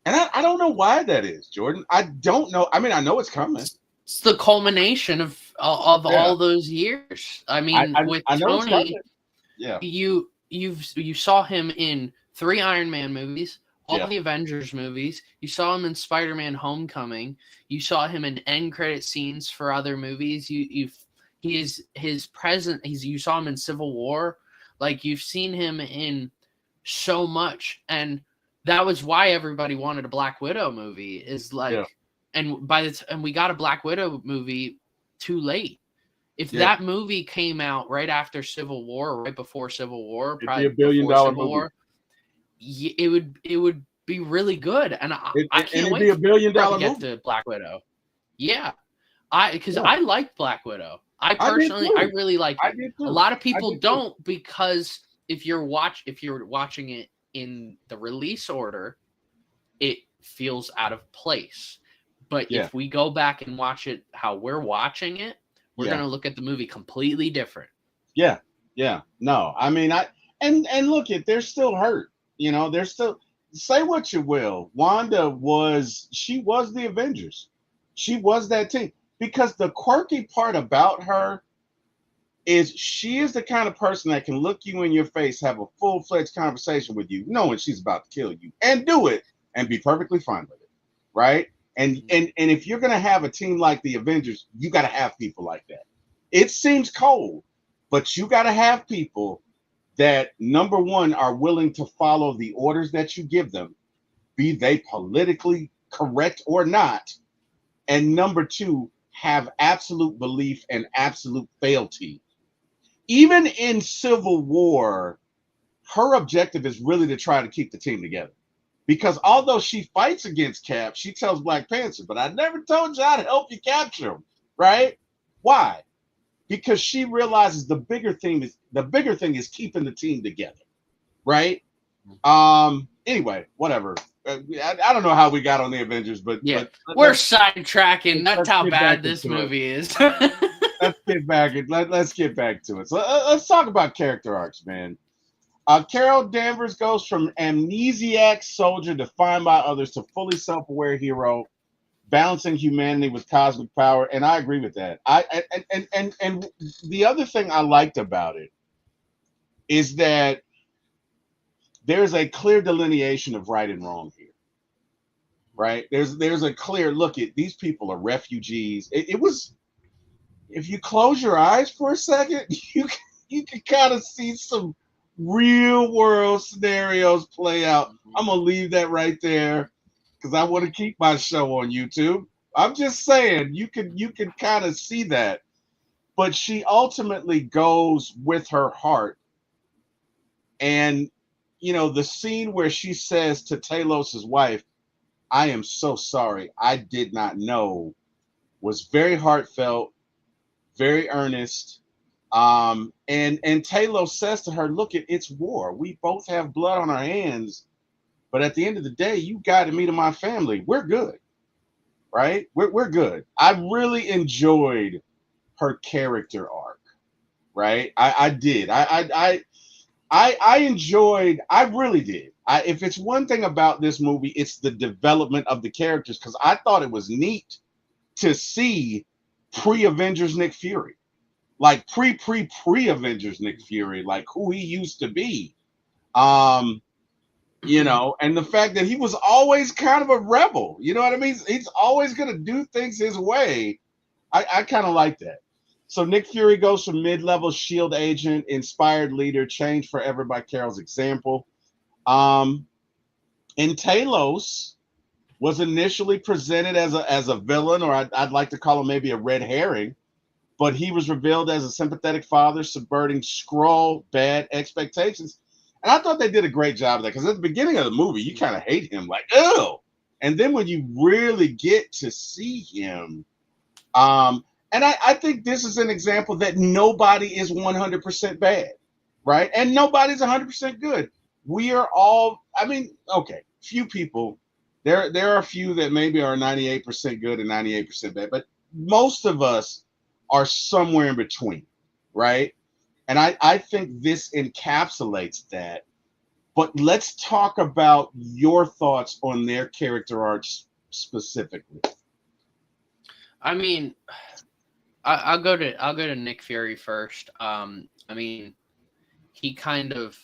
and I don't know why that is, Jordan. I don't know. I mean, I know it's coming. It's the culmination of all those years. I mean, with Tony, you saw him in 3 Iron Man movies, all the Avengers movies. You saw him in Spider-Man: Homecoming. You saw him in end credit scenes for other movies. You saw him in Civil War. Like, you've seen him in so much, and that was why everybody wanted a Black Widow movie. Is like, Yeah. and we got a Black Widow movie too late. If Yeah. that movie came out right after Civil War, or right before Civil War, It'd be probably a billion before dollar Civil movie. War, it would be really good, and I can't it'd wait be a billion for it to dollar get movie. to Black Widow. Yeah, because Yeah. I liked Black Widow. I did personally, too. I really liked I it. did too. A lot of I people did too. don't, because if you're watching it in the release order, it feels out of place. But Yeah. if we go back and watch it how we're watching it, we're Yeah. gonna look at the movie completely different. Yeah. Yeah. No, I mean, and look, they're still hurt. You know, they're still, say what you will. Wanda was the Avengers. She was that team, because the quirky part about her is she is the kind of person that can look you in your face, have a full-fledged conversation with you, knowing she's about to kill you, and do it and be perfectly fine with it, right? And if you're gonna have a team like the Avengers, you got to have people like that. It seems cold, but you got to have people that, number one, are willing to follow the orders that you give them, be they politically correct or not, and number two, have absolute belief and absolute fealty. Even in Civil War, her objective is really to try to keep the team together. Because although she fights against Cap, she tells Black Panther, but I never told you I'd help you capture him, right? Why? Because she realizes the bigger thing is keeping the team together, right? Anyway, whatever. I don't know how we got on the Avengers, but Yeah, but we're sidetracking. That's let's how get bad back this into it. movie is. let's get back to it. So let's talk about character arcs, man. Carol Danvers goes from amnesiac soldier defined by others to fully self-aware hero, balancing humanity with cosmic power, and I agree with that. And the other thing I liked about it is that there's a clear delineation of right and wrong here, right? There's a clear look at these people are refugees. It was, if you close your eyes for a second, you can kind of see some real world scenarios play out. I'm gonna leave that right there because I want to keep my show on YouTube. I'm just saying you can kind of see that, but she ultimately goes with her heart. And you know, the scene where she says to Talos's wife, "I am so sorry, I did not know," was very heartfelt, very earnest. And Talos says to her, "Look, it's war. We both have blood on our hands, but at the end of the day, you guided me to my family. We're good, right? We're good." I really enjoyed her character arc, right? I did. I enjoyed. I really did. If it's one thing about this movie, it's the development of the characters, because I thought it was neat to see pre-Avengers Nick Fury. Like pre-Avengers Nick Fury, like who he used to be. You know, and the fact that he was always kind of a rebel, you know what I mean? He's always gonna do things his way. I kind of like that. So Nick Fury goes from mid-level SHIELD agent, inspired leader, changed forever by Carol's example. And Talos was initially presented as a villain, or I'd like to call him maybe a red herring, but he was revealed as a sympathetic father, subverting Skrull bad expectations. And I thought they did a great job of that, because at the beginning of the movie, you kind of hate him, like, ew. And then when you really get to see him, and I think this is an example that nobody is 100% bad, right? And nobody's 100% good. We are all, I mean, okay, few people. There are a few that maybe are 98% good and 98% bad, but most of us are somewhere in between, right? And I think this encapsulates that. But let's talk about your thoughts on their character arcs specifically. I mean, I'll go to Nick Fury first. I mean, he kind of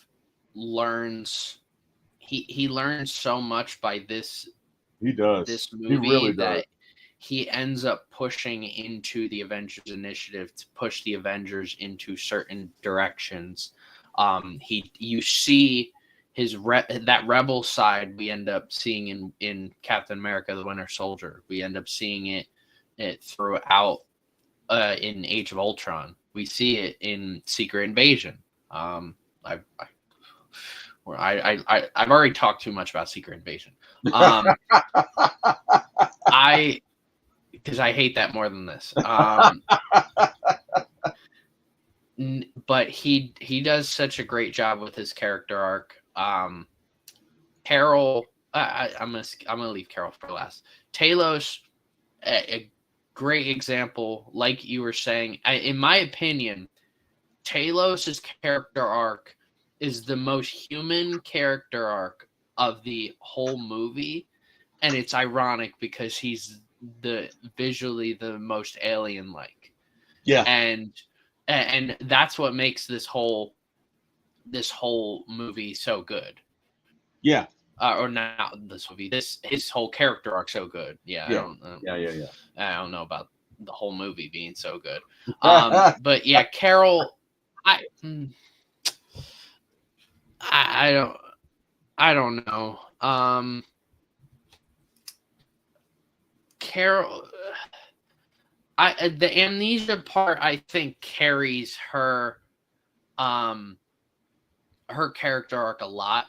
learns. He learns so much by this movie, He really that does. he ends up pushing into the Avengers initiative to push the Avengers into certain directions. You see that rebel side we end up seeing in Captain America: The Winter Soldier. We end up seeing it throughout in Age of Ultron. We see it in Secret Invasion. I've already talked too much about Secret Invasion. Because I hate that more than this. But he does such a great job with his character arc. Carol, I'm gonna leave Carol for last. Talos, a great example, like you were saying. In my opinion, Talos's character arc is the most human character arc of the whole movie, and it's ironic because he's visually the most alien-like. Yeah, and that's what makes this whole movie so good. Yeah. Or not this movie. His whole character arc so good. Yeah. Yeah. I don't know about the whole movie being so good. But yeah, Carol. I don't know. Carol. The amnesia part, I think, carries her character arc a lot.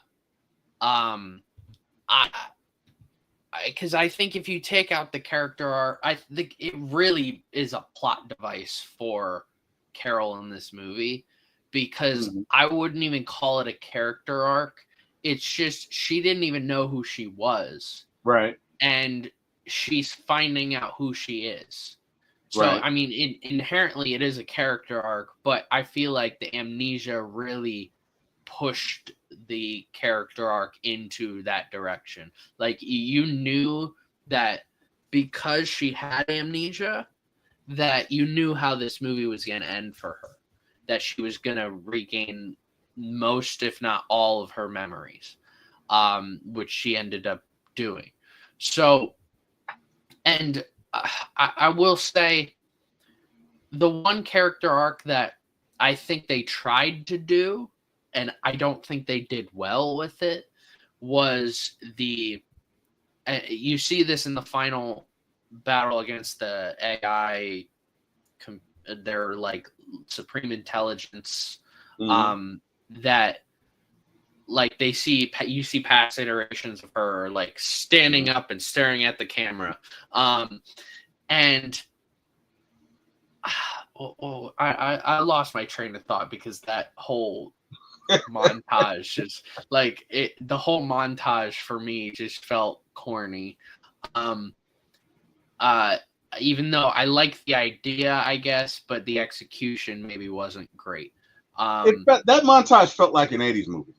Because I think if you take out the character arc, I think it really is a plot device for Carol in this movie, because I wouldn't even call it a character arc. It's just she didn't even know who she was. Right. And she's finding out who she is. So, right. I mean, inherently it is a character arc, but I feel like the amnesia really pushed the character arc into that direction. Like, you knew that because she had amnesia, that you knew how this movie was going to end for her. That she was going to regain most, if not all, of her memories, which she ended up doing. So, and I will say, the one character arc that I think they tried to do, and I don't think they did well with it, was you see this in the final battle against the AI, their like supreme intelligence, that like you see past iterations of her like standing up and staring at the camera, and I lost my train of thought because that whole montage is like the whole montage for me just felt corny. Even though I like the idea, I guess, but the execution maybe wasn't great. That montage felt like an 80s movie.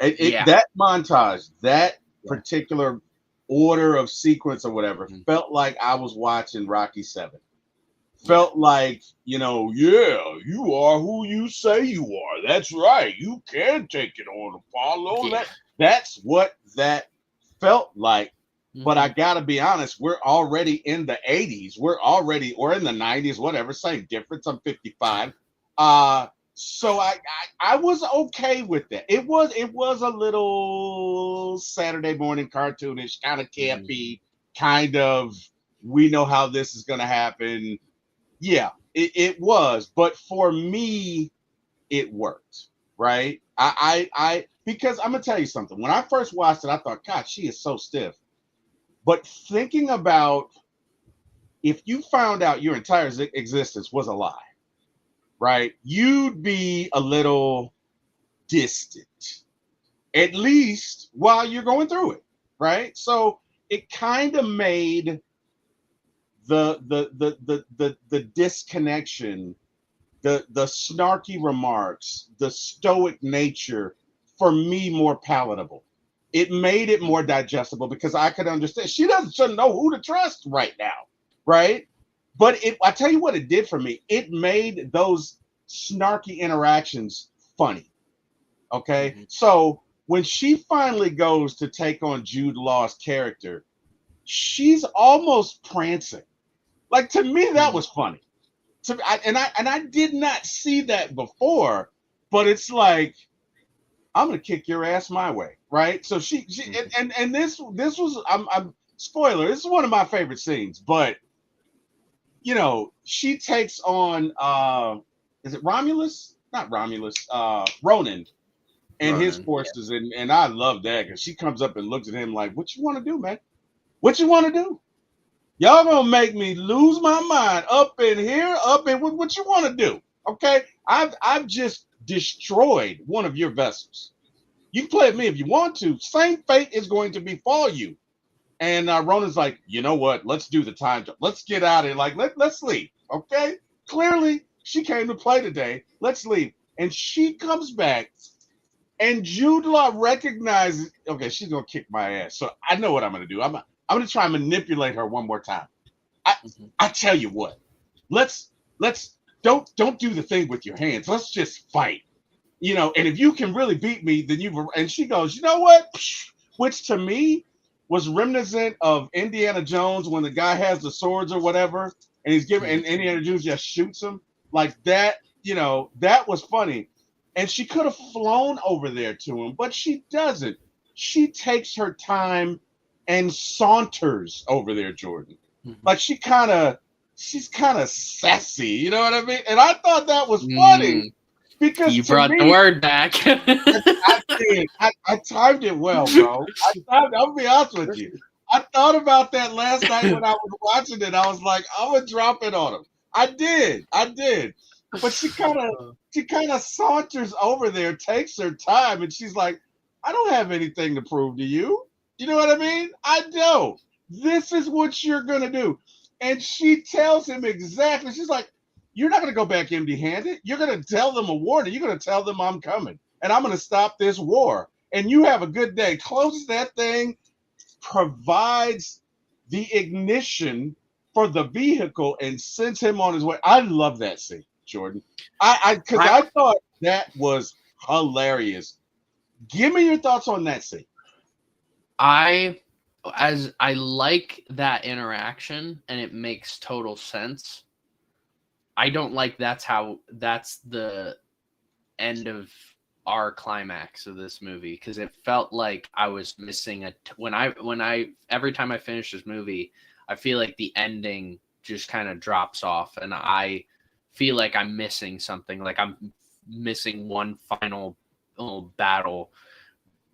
That montage, that particular order of sequence or whatever, felt like I was watching Rocky 7. Felt like, you are who you say you are. That's right. You can take it on, Apollo. Yeah. That's what that felt like. But I gotta be honest, we're already in the 80s. Or in the 90s, whatever, same difference. I'm 55. So I was okay with that. It was a little Saturday morning cartoonish, kind of campy, kind of, we know how this is gonna happen. Yeah, it was, but for me, it worked, right? I because I'm gonna tell you something. When I first watched it, I thought, God, she is so stiff. But thinking about if you found out your entire existence was a lie, right? You'd be a little distant, at least while you're going through it, right? So it kind of made the disconnection, the snarky remarks, the stoic nature for me more palatable. It made it more digestible because I could understand she doesn't know who to trust right now, right? But I tell you what it did for me. It made those snarky interactions funny. Okay, so when she finally goes to take on Jude Law's character, she's almost prancing. Like, to me, that was funny. I did not see that before, but it's like, I'm gonna kick your ass my way, right? So she and this was I'm spoiler. This is one of my favorite scenes, but you know she takes on is it Romulus? Not Romulus. Ronan and his Ronan, forces, and I love that because she comes up and looks at him like, "What you want to do, man? What you want to do? Y'all gonna make me lose my mind up in here, up in what you want to do? Okay, I've just destroyed one of your vessels. You can play with me if you want to. Same fate is going to befall you." And Ronan's like, you know what? Let's do the time jump. Let's get out of here. Like, let's leave. Okay. Clearly, she came to play today. Let's leave. And she comes back, and Jude Law recognizes, okay, she's gonna kick my ass. So I know what I'm gonna do. I'm gonna try and manipulate her one more time. I tell you what. Let's don't do the thing with your hands. Let's just fight. You know, and if you can really beat me, then you. And she goes, you know what? Which to me was reminiscent of Indiana Jones when the guy has the swords or whatever, and he's giving, and Indiana Jones just shoots him like that. You know, that was funny. And she could have flown over there to him, but she doesn't. She takes her time and saunters over there, Jordan. Like she's kind of sassy, you know what I mean? And I thought that was funny because you brought the word back. I did. I timed it well, bro. I'll be honest with you. I thought about that last night when I was watching it. I was like, I'm gonna drop it on him. I did. But she kind of saunters over there, takes her time, and she's like, I don't have anything to prove to you. You know what I mean? I don't. This is what you're gonna do. And she tells him exactly. She's like, you're not gonna go back empty-handed. You're gonna tell them a warning. You're gonna tell them I'm coming, and I'm gonna stop this war. And you have a good day. Closes that thing, provides the ignition for the vehicle, and sends him on his way. I love that scene, Jordan. I thought that was hilarious. Give me your thoughts on that scene. I like that interaction, and it makes total sense. I don't like that's the end of our climax of this movie, because it felt like I was missing when I every time I finish this movie, I feel like the ending just kind of drops off, and I feel like I'm missing something, like I'm missing one final battle.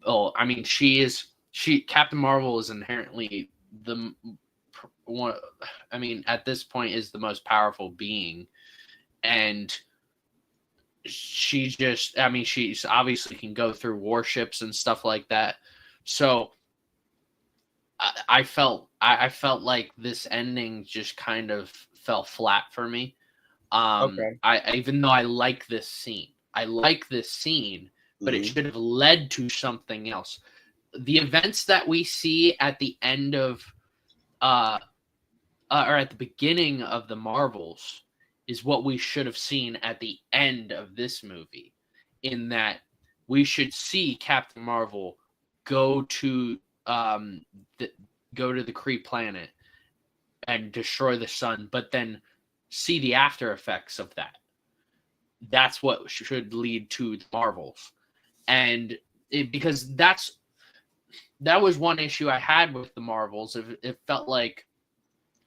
I mean, Captain Marvel is inherently the one. I mean, at this point, is the most powerful being, and she's obviously can go through warships and stuff like that. So I felt like this ending just kind of fell flat for me. Okay. Even though I like this scene, but it should have led to something else. The events that we see at the end of, or at the beginning of the Marvels, is what we should have seen at the end of this movie. In that, we should see Captain Marvel go to the Kree planet and destroy the sun, but then see the after effects of that. That's what should lead to the Marvels, and because that was one issue I had with the Marvels. It felt like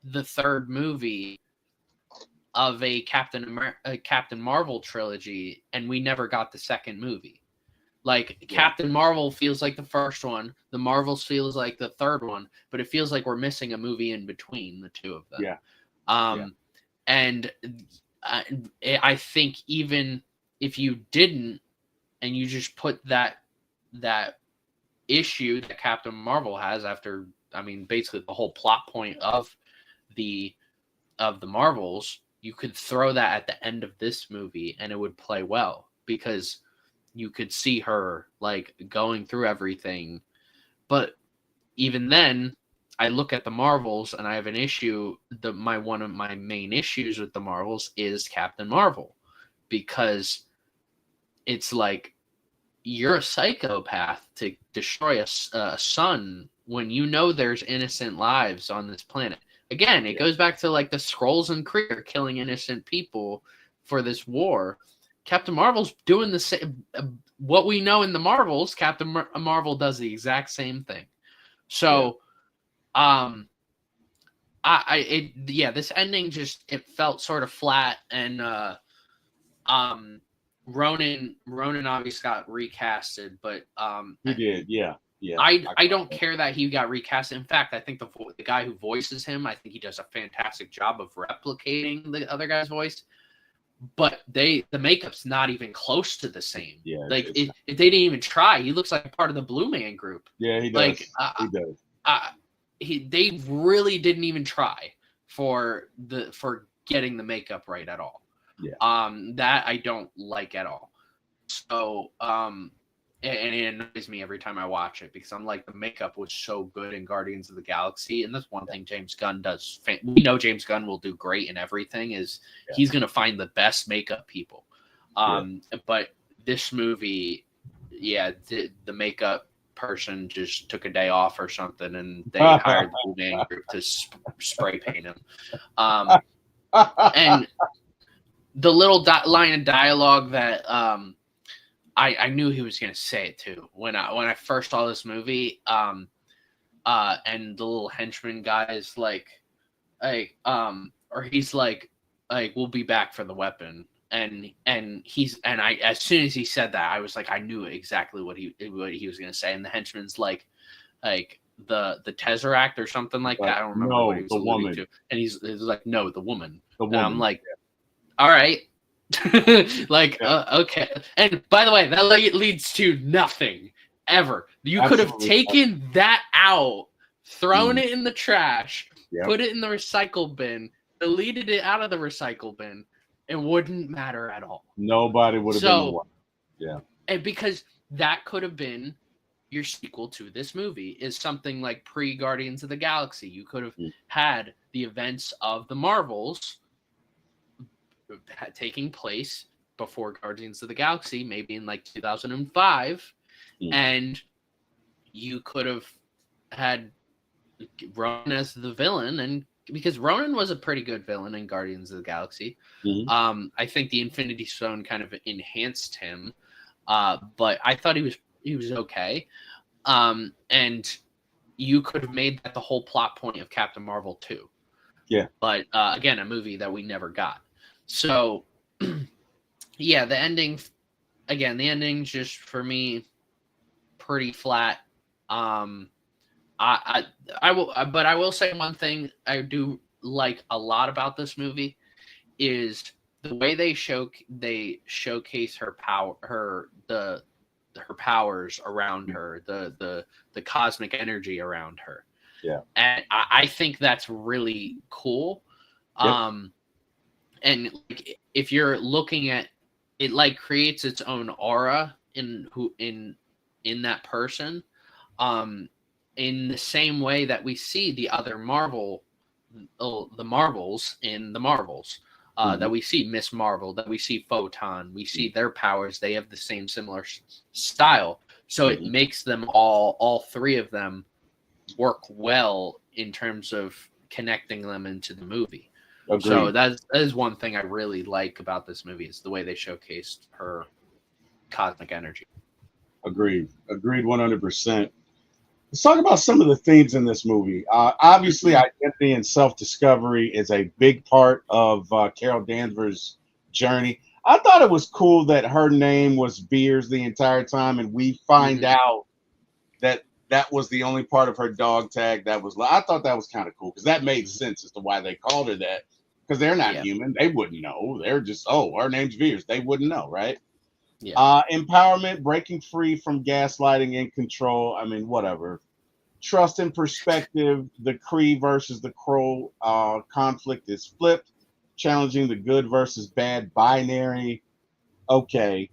the third movie of a Captain Marvel trilogy, and we never got the second movie. Like, Captain Marvel feels like the first one, the Marvels feels like the third one, but it feels like we're missing a movie in between the two of them. And I think even if you didn't, and you just put that issue that Captain Marvel has after, I mean, basically the whole plot point of the Marvels, you could throw that at the end of this movie and it would play well, because you could see her like going through everything. But even then, I look at the Marvels and I have an issue. One of my main issues with the Marvels is Captain Marvel, because it's like, you're a psychopath to destroy a sun when you know there's innocent lives on this planet. Again, it goes back to like the Skrulls and Kree are killing innocent people for this war. Captain Marvel's doing the same. What we know in the Marvels, Captain Marvel does the exact same thing. So, this ending just it felt sort of flat, and Ronan obviously got recasted, but he did, yeah. I don't care that he got recast. In fact, I think the guy who voices him, I think he does a fantastic job of replicating the other guy's voice. But the makeup's not even close to the same. Yeah, like they didn't even try. He looks like part of the Blue Man Group. Yeah, he does. Like he does. They really didn't even try for getting the makeup right at all. Yeah. That I don't like at all. So and it annoys me every time I watch it because I'm like, the makeup was so good in Guardians of the Galaxy, and that's one thing James Gunn does. We know James Gunn will do great in everything. He's going to find the best makeup people. But this movie, the makeup person just took a day off or something, and they hired the Blue Man Group to spray paint him. And the little line of dialogue that I knew he was going to say it too when I first saw this movie. And the little henchman guy is or he's like, we'll be back for the weapon. And I as soon as he said that, I was like, I knew exactly what he was going to say. And the henchman's like the Tesseract or something like that. I don't remember what he was alluding to. And he's like, no, the woman. And I'm like, all right. Okay. And by the way, that leads to nothing ever. You could have taken that out, thrown it in the trash, put it in the recycle bin, deleted it out of the recycle bin. It wouldn't matter at all. Nobody would have been. Yeah. And because that could have been your sequel to this movie, is something like pre-Guardians of the Galaxy. You could have had the events of the Marvels taking place before Guardians of the Galaxy, maybe in like 2005, and you could have had Ronan as the villain, and because Ronan was a pretty good villain in Guardians of the Galaxy, I think the Infinity Stone kind of enhanced him, but I thought he was okay, and you could have made that the whole plot point of Captain Marvel too. Yeah, but again, a movie that we never got. So, the ending's just for me pretty flat. I will say one thing I do like a lot about this movie is the way they showcase her power, her powers around her, the cosmic energy around her. Yeah, and I think that's really cool. Yep. And if you're looking at it, creates its own aura in that person, in the same way that we see the other Marvels in the Marvels, that we see Miss Marvel, that we see Photon, we see their powers. They have the similar style, so it makes them all three of them work well in terms of connecting them into the movie. Agreed. So that is one thing I really like about this movie, is the way they showcased her cosmic energy. Agreed 100%. Let's talk about some of the themes in this movie. Obviously, identity and self-discovery is a big part of Carol Danvers' journey. I thought it was cool that her name was Beers the entire time, and we find out that was the only part of her dog tag that was. I thought that was kind of cool because that made sense as to why they called her that. Because they're not human. They wouldn't know. They're just, her name's Veers. They wouldn't know, right? Yeah. Empowerment, breaking free from gaslighting and control. I mean, whatever. Trust and perspective. The Kree versus the Crow conflict is flipped. Challenging the good versus bad binary. Okay.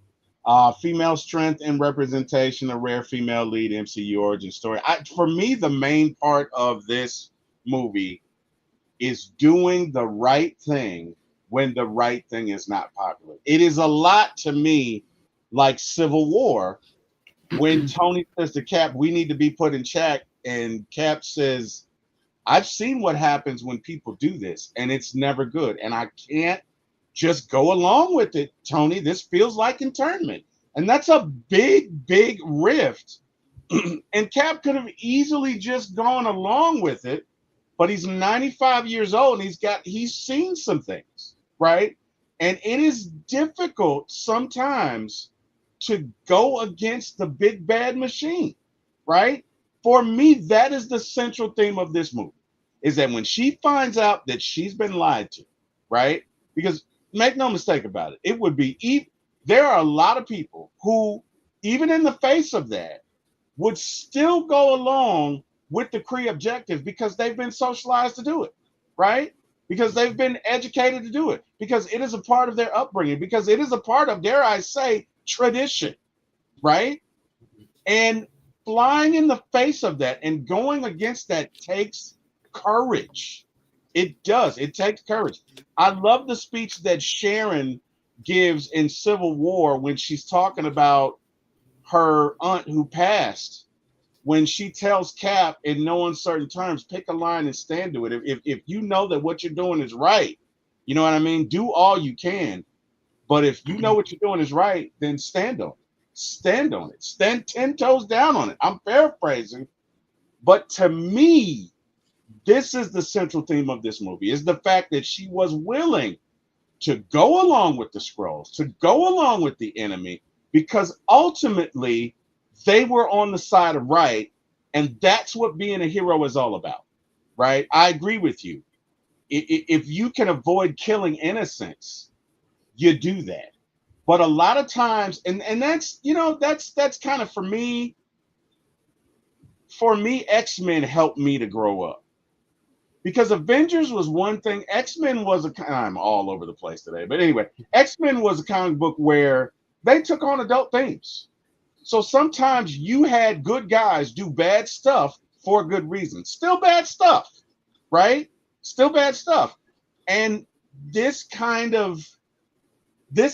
Female strength and representation, a rare female lead MCU origin story. For me, the main part of this movie is doing the right thing when the right thing is not popular. It is a lot to me like Civil War when Tony says to Cap, we need to be put in check, and Cap says, I've seen what happens when people do this, and it's never good. And I can't just go along with it, Tony. This feels like internment. And that's a big, big rift. And Cap could have easily just gone along with it, but he's 95 years old and he's seen some things, right? And it is difficult sometimes to go against the big bad machine, right? For me, that is the central theme of this movie, is that when she finds out that she's been lied to, right? Because make no mistake about it, it would be, there are a lot of people who, even in the face of that, would still go along with the Kree objective because they've been socialized to do it, right? Because they've been educated to do it, because it is a part of their upbringing, because it is a part of, dare I say, tradition, right? And flying in the face of that and going against that takes courage. It does. It takes courage. I love the speech that Sharon gives in Civil War when she's talking about her aunt who passed, when she tells Cap in no uncertain terms, pick a line and stand to it. If you know that what you're doing is right, you know what I mean? Do all you can. But if you know what you're doing is right, then stand on it. Stand on it. Stand 10 toes down on it. I'm paraphrasing. But to me, this is the central theme of this movie, is the fact that she was willing to go along with the Skrulls, to go along with the enemy, because ultimately they were on the side of right, and that's what being a hero is all about, right? I agree with you. If you can avoid killing innocents, you do that. But a lot of times, and that's, that's kind of, for me, X-Men helped me to grow up. Because Avengers was one thing, X-Men was I'm all over the place today, but anyway, X-Men was a comic book where they took on adult themes. So sometimes you had good guys do bad stuff for a good reason. Still bad stuff, right? Still bad stuff. And this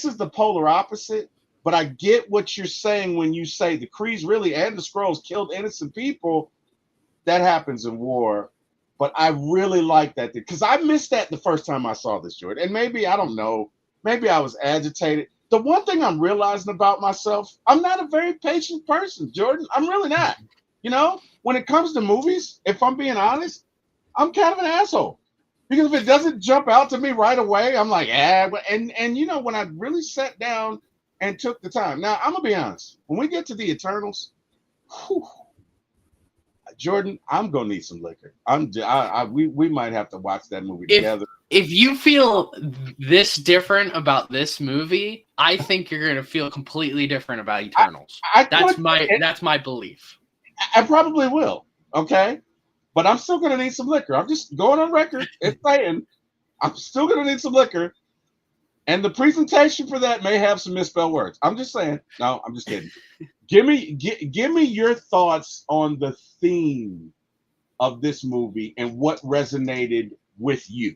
is the polar opposite, but I get what you're saying when you say the Krees really and the Skrulls killed innocent people. That happens in war. But I really like that, because I missed that the first time I saw this, Jordan. And maybe, I don't know, maybe I was agitated. The one thing I'm realizing about myself, I'm not a very patient person, Jordan. I'm really not. When it comes to movies, if I'm being honest, I'm kind of an asshole. Because if it doesn't jump out to me right away, I'm like, and when I really sat down and took the time. Now, I'm going to be honest. When we get to the Eternals, whew, Jordan, I'm gonna need some liquor. We might have to watch that movie together. If you feel this different about this movie, I think you're gonna feel completely different about Eternals. That's my belief. I probably will. Okay, but I'm still gonna need some liquor. I'm just going on record and saying I'm still gonna need some liquor, and the presentation for that may have some misspelled words. I'm just saying. No, I'm just kidding. Give me your thoughts on the theme of this movie and what resonated with you.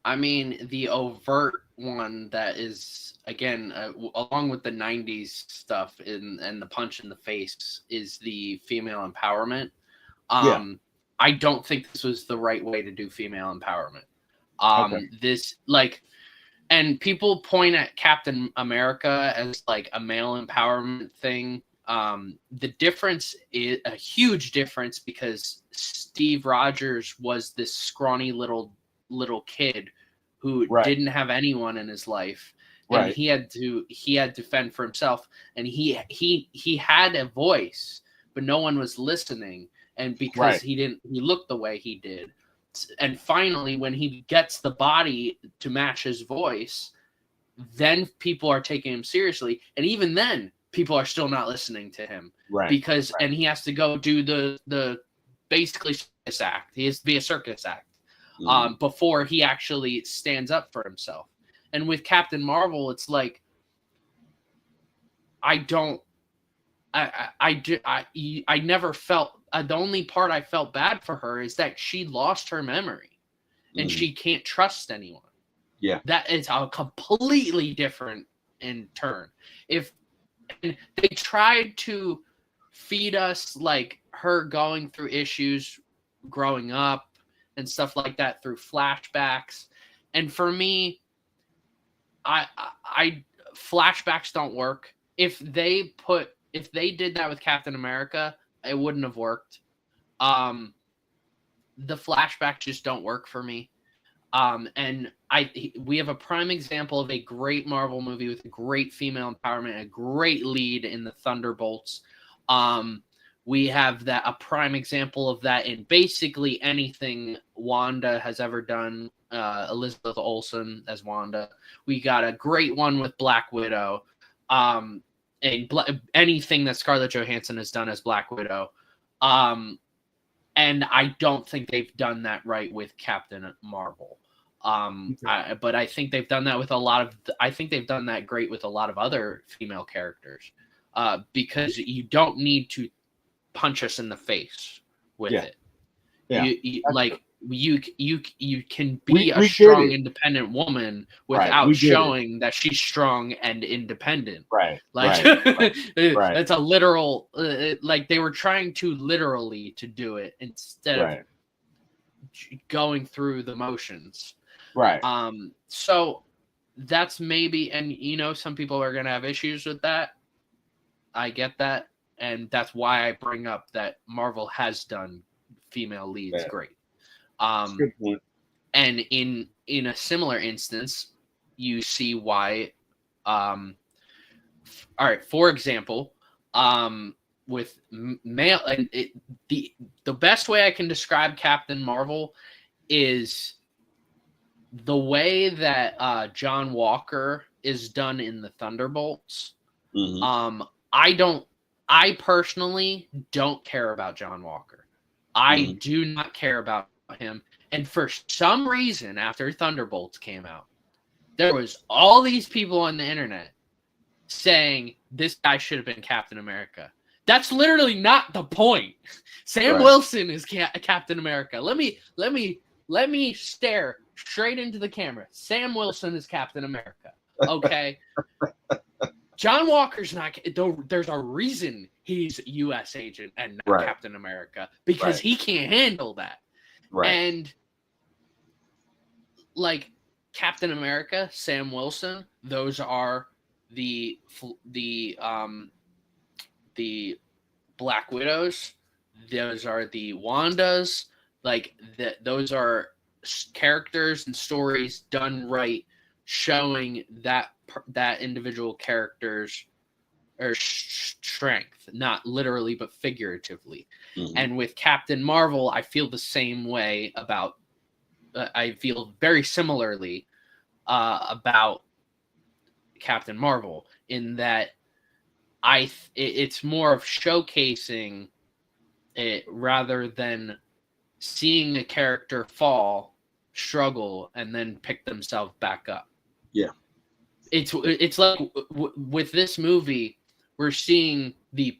I mean, the overt one that is, again, along with the 90s stuff and the punch in the face, is the female empowerment. I don't think this was the right way to do female empowerment. Okay. And people point at Captain America as like a male empowerment thing. The difference is a huge difference, because Steve Rogers was this scrawny little kid who didn't have anyone in his life, and he had to fend for himself, and he had a voice, but no one was listening, and because he looked the way he did. And finally, when he gets the body to match his voice, then people are taking him seriously. And even then, people are still not listening to him. And he has to go do the basically circus act. He has to be a circus act before he actually stands up for himself. And with Captain Marvel, it's like, I never felt, the only part I felt bad for her is that she lost her memory and she can't trust anyone. Yeah. That is a completely different in turn. And they tried to feed us like her going through issues growing up and stuff like that through flashbacks. And for me, I flashbacks don't work. If they did that with Captain America, it wouldn't have worked. The flashbacks just don't work for me. And we have a prime example of a great Marvel movie with a great female empowerment, a great lead in the Thunderbolts. We have a prime example of that in basically anything Wanda has ever done. Elizabeth Olsen as Wanda. We got a great one with Black Widow. Anything that Scarlett Johansson has done as Black Widow. And I don't think they've done that right with Captain Marvel. But I think they've done that with I think they've done that great with a lot of other female characters. Because you don't need to punch us in the face with it. Yeah. You can be a strong, independent woman without showing that she's strong and independent. Right. That's a literal, like they were trying to literally to do it instead of going through the motions. Right. So that's maybe, and some people are going to have issues with that. I get that. And that's why I bring up that Marvel has done female leads great. Good point. And in a similar instance, you see why. All right, for example, with male, and the best way I can describe Captain Marvel is the way that John Walker is done in the Thunderbolts. Mm-hmm. I personally don't care about John Walker. I do not care about him. And for some reason, after Thunderbolts came out, there was all these people on the internet saying this guy should have been Captain America. That's literally not the point. Sam Wilson is Captain America. Let me stare straight into the camera. Sam Wilson is Captain America. Okay. John Walker's not. There's a reason he's U.S. agent and not Captain America because he can't handle that. Right. And like Captain America, Sam Wilson, those are the Black Widows. Those are the Wandas. Like those are characters and stories done right, showing that individual character's or strength, not literally but figuratively. And with Captain Marvel, I feel the same way about. I feel very similarly about Captain Marvel in that it's more of showcasing it rather than seeing a character fall, struggle, and then pick themselves back up. Yeah. It's like with this movie, we're seeing the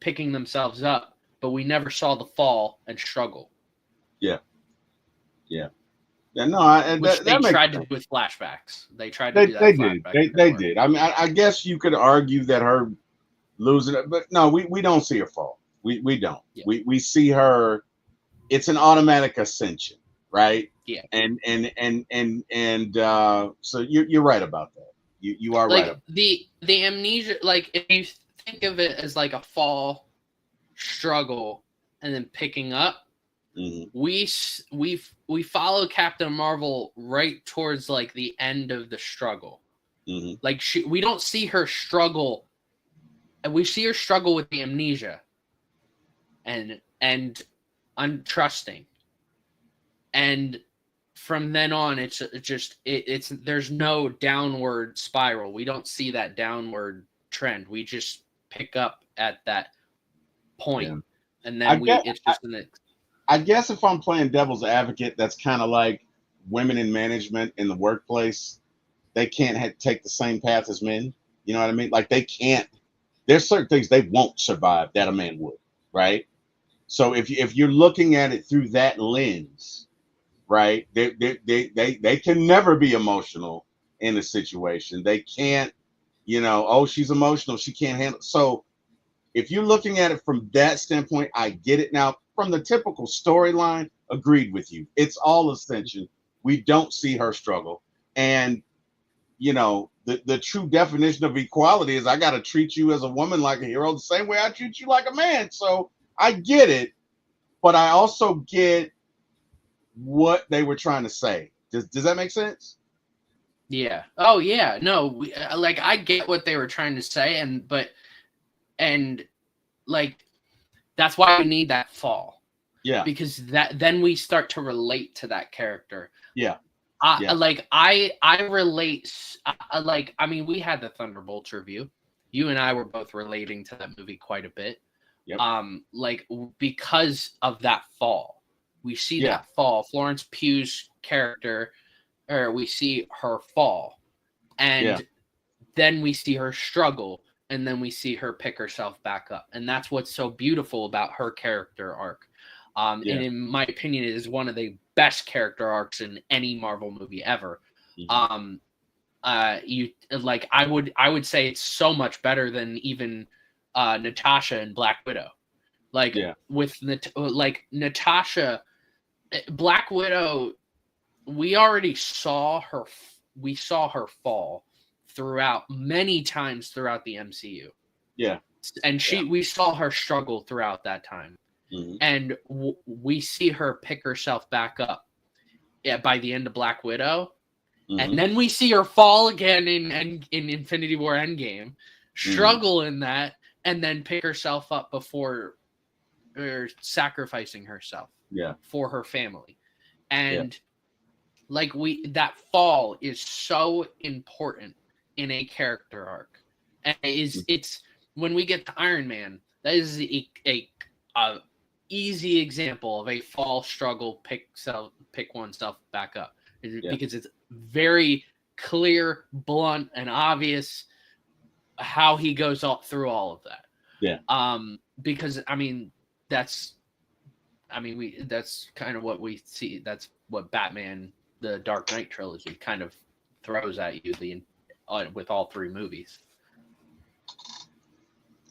picking themselves up, but we never saw the fall and struggle. Yeah. No, they tried to do with flashbacks. They tried to do that. They did. I mean, I guess you could argue that her losing it, but no, we don't see her fall. We don't. Yeah. We see her. It's an automatic ascension, right? Yeah. And so you're right about that. You are like right. The amnesia, like if you think of it as like a fall, struggle, and then picking up. We follow Captain Marvel right towards like the end of the struggle. Like we don't see her struggle, and we see her struggle with the amnesia, and untrusting, and from then on, it's there's no downward spiral. We don't see that downward trend. We just pick up at that point, and then it's just I guess if I'm playing devil's advocate, that's kind of like women in management in the workplace. They can't take the same path as men. You know what I mean? Like they can't. There's certain things they won't survive that a man would, right? So if you're looking at it through that lens, right? They can never be emotional in a situation. They can't, oh, she's emotional, she can't handle. So if you're looking at it from that standpoint, I get it. Now, from the typical storyline, agreed with you. It's all ascension. We don't see her struggle. And, the true definition of equality is I got to treat you as a woman like a hero the same way I treat you like a man. So I get it, but I also get what they were trying to say. Does that make sense? Yeah. Oh yeah. No, like I get what they were trying to say, and like that's why we need that fall. Yeah. Because then we start to relate to that character. Yeah. I relate. I mean, we had the Thunderbolts review. You and I were both relating to that movie quite a bit. Yep. Like because of that fall, we see that fall. Florence Pugh's character, or we see her fall, and then we see her struggle, and then we see her pick herself back up, and that's what's so beautiful about her character arc. And in my opinion, it is one of the best character arcs in any Marvel movie ever. Mm-hmm. I would say it's so much better than even Natasha and Black Widow. With Natasha, Black Widow, we already saw her. We saw her fall throughout many times throughout the MCU. Yeah, and we saw her struggle throughout that time. Mm-hmm. And we see her pick herself back up by the end of Black Widow. Mm-hmm. And then we see her fall again in Infinity War Endgame, struggle in that, and then pick herself up before sacrificing herself for her family. And that fall is so important in a character arc. And it's when we get to Iron Man, that is a easy example of a fall struggle, pick oneself back up, because it's very clear, blunt, and obvious how he goes through all of that. Because that's kind of what we see. That's what Batman, the Dark Knight trilogy, kind of throws at you with all three movies.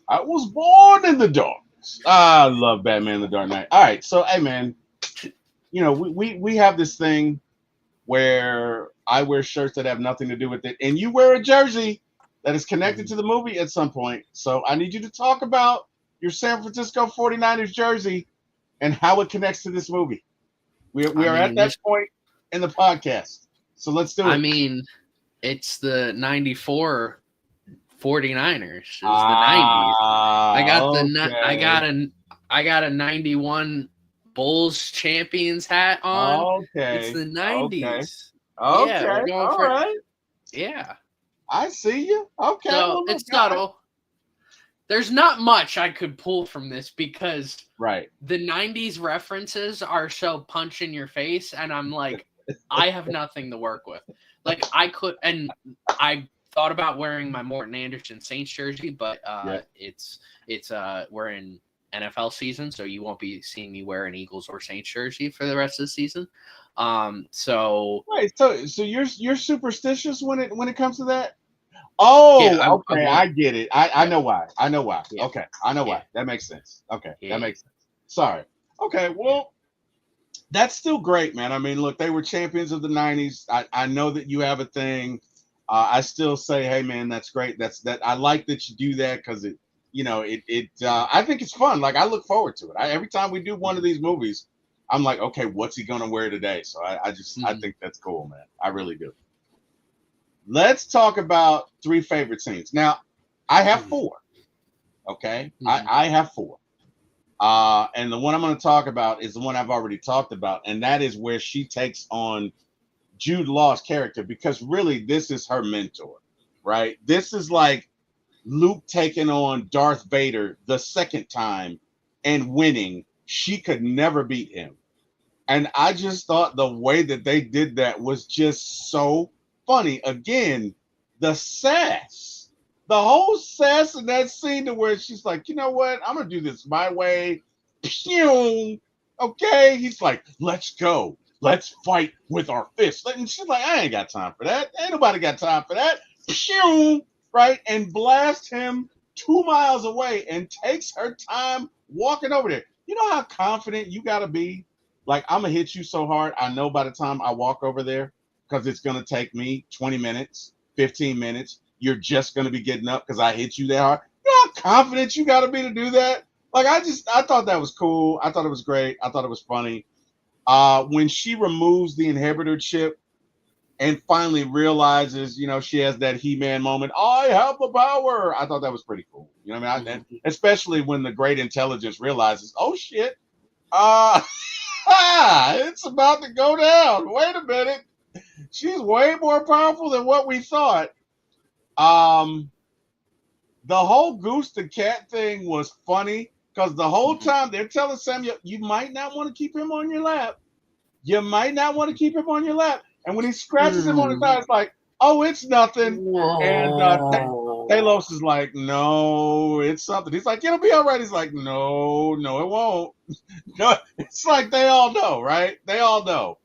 I was born in the dark. I love Batman the Dark Knight. All right, so hey man, we have this thing where I wear shirts that have nothing to do with it, and you wear a jersey that is connected to the movie at some point. So I need you to talk about your San Francisco 49ers jersey and how it connects to this movie. We are at that point in the podcast. So let's do it. I mean, it's the 94 49ers. It's the 90s. I got a 91 Bulls champions hat on. Okay. It's the 90s. Okay. Yeah, we're going right. Yeah. I see you. Okay. So it's subtle. There's not much I could pull from this because the 90s references are so punch in your face, and I'm like, I have nothing to work with. Like I thought about wearing my Morton Anderson Saints jersey, but we're in NFL season, so you won't be seeing me wear an Eagles or Saints jersey for the rest of the season. So you're superstitious when it comes to that? Oh, yeah, okay, I get it. I know why. Yeah. Okay, I know why. That makes sense. Okay, that makes sense. Sorry. Okay, well, that's still great, man. I mean, look, they were champions of the 90s. I know that you have a thing. I still say, hey, man, that's great. I like that you do that because it I think it's fun. Like I look forward to it. Every time we do one of these movies, I'm like, okay, what's he gonna wear today? So I think that's cool, man. I really do. Let's talk about 3 favorite scenes. Now, I have 4. Okay, I have 4. And the one I'm going to talk about is the one I've already talked about, and that is where she takes on Jude Law's character, because really this is her mentor, right? This is like Luke taking on Darth Vader the second time and winning. She could never beat him. And I just thought the way that they did that was just so funny. Again, the sass, the whole sass in that scene to where she's like, you know what? I'm going to do this my way. Pew! Okay. He's like, let's go. Let's fight with our fists. And she's like, I ain't got time for that. Ain't nobody got time for that. Pew! Right? And blast him 2 miles away and takes her time walking over there. You know how confident you got to be? Like, I'm going to hit you so hard, I know by the time I walk over there, because it's going to take me 20 minutes, 15 minutes, you're just going to be getting up because I hit you that hard. You know how confident you got to be to do that? Like, I thought that was cool. I thought it was great. I thought it was funny. When she removes the inhibitor chip and finally realizes, you know, she has that He-Man moment, I have the power. I thought that was pretty cool. You know what I mean? And especially when the great intelligence realizes, oh, shit, it's about to go down. Wait a minute. She's way more powerful than what we thought. The whole Goose the cat thing was funny because the whole time they're telling Samuel, you might not want to keep him on your lap. You might not want to keep him on your lap. And when he scratches him on his eye, it's like, oh, it's nothing. And Talos is like, no, it's something. He's like, it'll be all right. He's like, no, it won't. No, it's like they all know, right? They all know.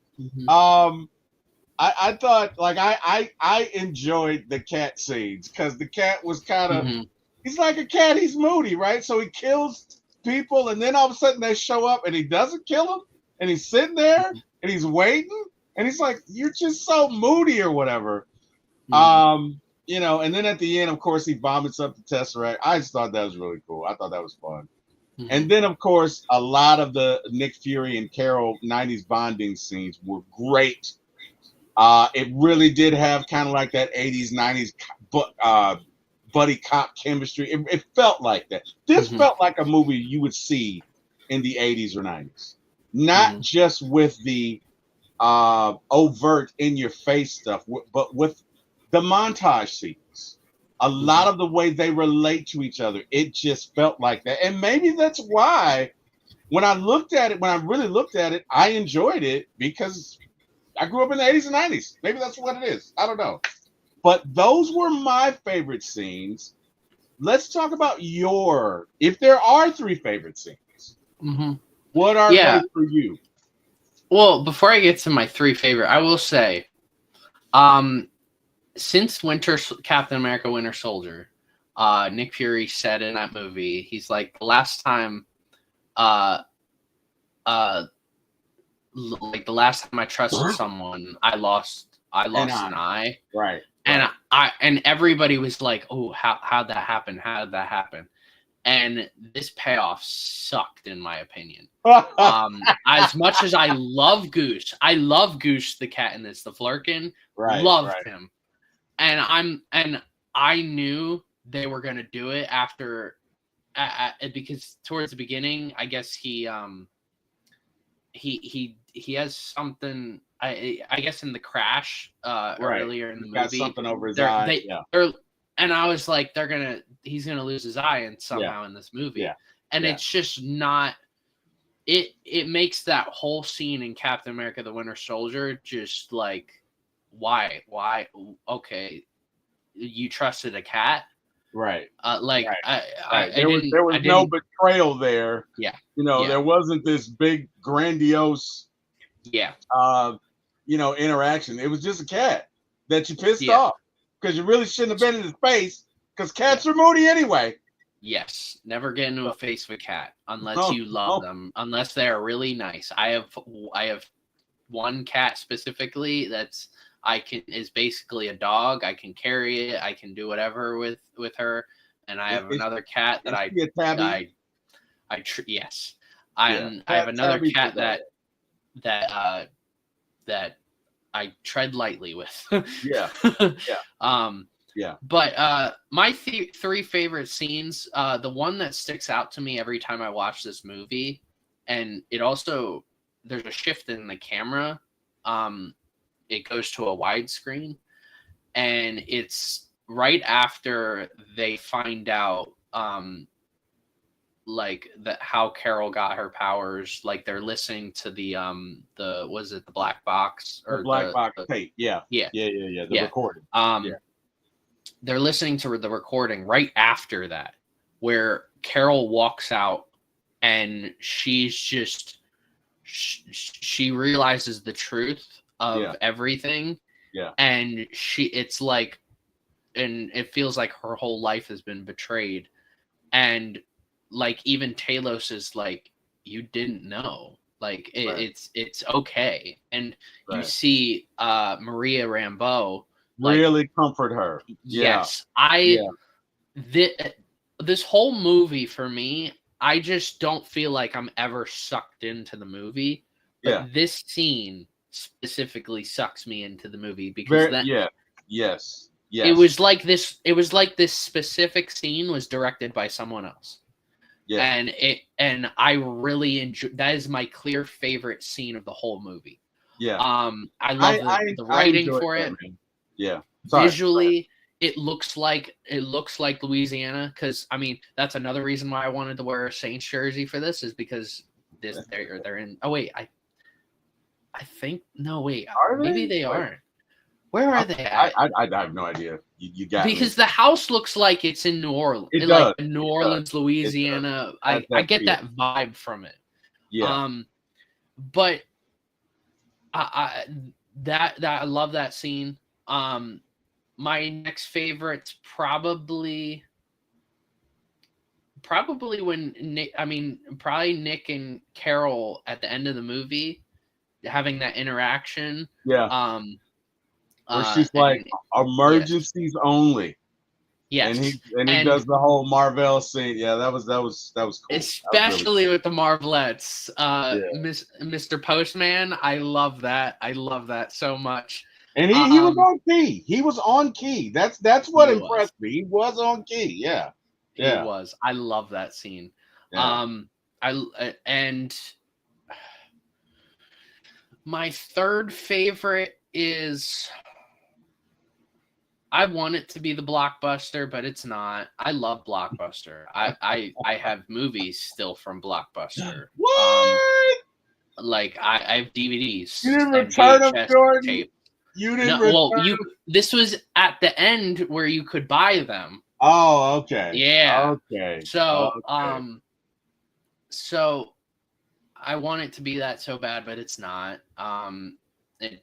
I thought, like, I enjoyed the cat scenes because the cat was kind of, he's like a cat. He's moody, right? So he kills people, and then all of a sudden they show up, and he doesn't kill them, and he's sitting there, and he's waiting, and he's like, you're just so moody or whatever. You know, and then at the end, of course, he vomits up the Tesseract. I just thought that was really cool. I thought that was fun. And then, of course, a lot of the Nick Fury and Carol 90s bonding scenes were great. It really did have kind of like that 80s, 90s buddy cop chemistry. It felt like that. This felt like a movie you would see in the 80s or 90s. Not just with the overt in-your-face stuff, but with the montage sequence. A lot of the way they relate to each other, it just felt like that. And maybe that's why when I really looked at it, I enjoyed it because I grew up in the 80s and 90s. Maybe that's what it is. I don't know. But those were my favorite scenes. Let's talk about if there are 3 favorite scenes, what are they for you? Well, before I get to my 3 favorite, I will say, since Captain America Winter Soldier, Nick Fury said in that movie, he's like, the last time I trusted someone, I lost an eye. Right. And everybody was like, oh, how'd that happen? How did that happen? And this payoff sucked, in my opinion. As much as I love Goose the cat in this, the Flurkin, loved him. And I knew they were gonna do it after, because towards the beginning, I guess he has something. I guess in the crash earlier in the movie, got something over his eye. And I was like, he's gonna lose his eye and somehow in this movie. And it's just not. It makes that whole scene in Captain America: The Winter Soldier just like, why? Okay, you trusted a cat, right? There was no betrayal there. Yeah, there wasn't this big grandiose, interaction. It was just a cat that you pissed off because you really shouldn't have been in his face because cats are moody anyway. Yes, never get into a face with a cat unless you love them, unless they are really nice. I have one cat specifically is basically a dog. I can carry it. I can do whatever with her. And I have another cat that I have another cat that I tread lightly with. But my 3 favorite scenes, the one that sticks out to me every time I watch this movie, and it also, there's a shift in the camera. It goes to a widescreen, and it's right after they find out how Carol got her powers. Like, they're listening to the black box or the black box tape. The recording. They're listening to the recording right after that, where Carol walks out and she realizes the truth of everything. And it feels like her whole life has been betrayed. And like, even Talos is like, you didn't know, like it's okay. And you see Maria Rambeau really comfort her. Yeah. Yes, Yeah. This whole movie for me, I just don't feel like I'm ever sucked into the movie. But Yeah. this scene specifically sucks me into the movie because Yes. it was like this. It was like this specific scene was directed by someone else. Yeah. And I really enjoy. That is my clear favorite scene of the whole movie. Yeah. I love the writing for it. Man. Yeah. Visually, it looks like Louisiana, because I mean that's another reason why I wanted to wear a Saints jersey for this, is because they're in. Oh wait, I think no wait, maybe they aren't. Where are they at? I have no idea. You got because me. the house looks like it's in New Orleans, New Orleans, Louisiana. I get that vibe from it. Yeah. But I love that scene. My next favorite's probably when Nick and Carol at the end of the movie having that interaction. Yeah. Where she's like, emergencies only. Yes. And he does the whole Marvel scene. Yeah, that was cool. Especially with the Marvelettes. Mr. Postman. I love that. I love that so much. And he was on key. He was on key. That's what impressed me. He was on key. Yeah. He was. I love that scene. Yeah. And my third favorite is, I want it to be the Blockbuster, but it's not. I love Blockbuster. I have movies still from Blockbuster. What? I have DVDs. You didn't return them, Jordan? Tape. You didn't return them? This was at the end where you could buy them. Oh, okay. Yeah. Okay. So, so I want it to be that so bad, but it's not. We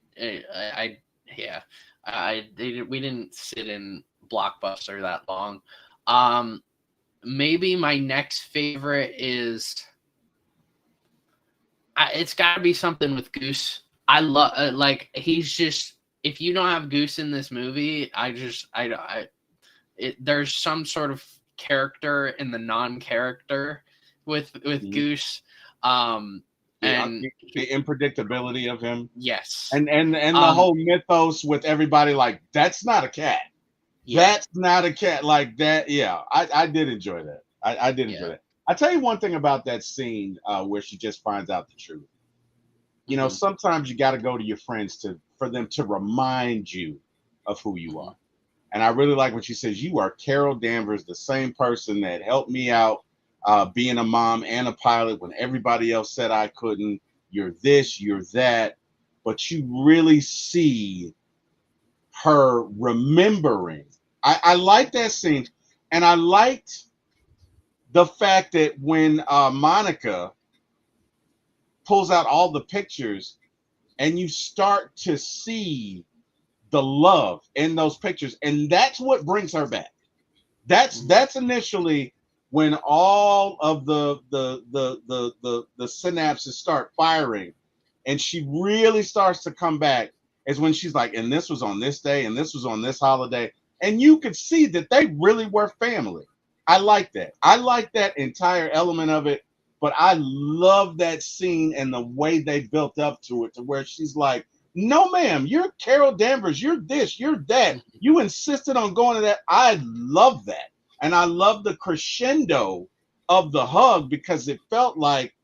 didn't sit in Blockbuster that long. Maybe my next favorite is, it's got to be something with Goose. I love he's just, if you don't have Goose in this movie, there's some sort of character in the non-character with Goose. And the unpredictability of him. Yes. And the whole mythos with everybody like, that's not a cat. Yeah. That's not a cat like that. Yeah. I did enjoy that. I did enjoy that. I tell you one thing about that scene where she just finds out the truth. You know, sometimes you got to go to your friends for them to remind you of who you are. And I really like when she says, you are Carol Danvers, the same person that helped me out being a mom and a pilot when everybody else said I couldn't. You're this, you're that. But you really see her remembering. I like that scene. And I liked the fact that when Monica pulls out all the pictures and you start to see the love in those pictures, and that's what brings her back. That's initially when all of the synapses start firing and she really starts to come back, is when she's like, and this was on this day and this was on this holiday, and you could see that they really were family. I like that. I like that entire element of it. But I love that scene and the way they built up to it, to where she's like, no, ma'am, you're Carol Danvers. You're this, you're that. You insisted on going to that. I love that. And I love the crescendo of the hug, because it felt like,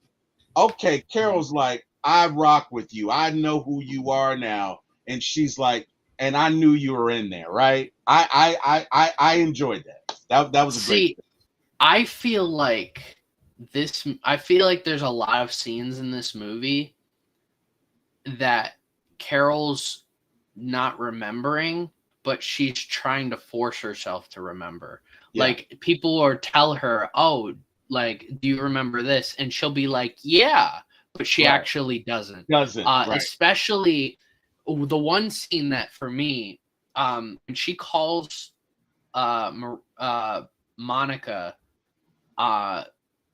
okay, Carol's like, I rock with you. I know who you are now. And she's like, and I knew you were in there, right? I enjoyed that. That was a great thing. I feel like there's a lot of scenes in this movie that Carol's not remembering, but she's trying to force herself to remember. Yeah. Like, people will tell her, oh, like, do you remember this? And she'll be like, yeah, but she actually doesn't. Especially the one scene that, for me, when she calls Monica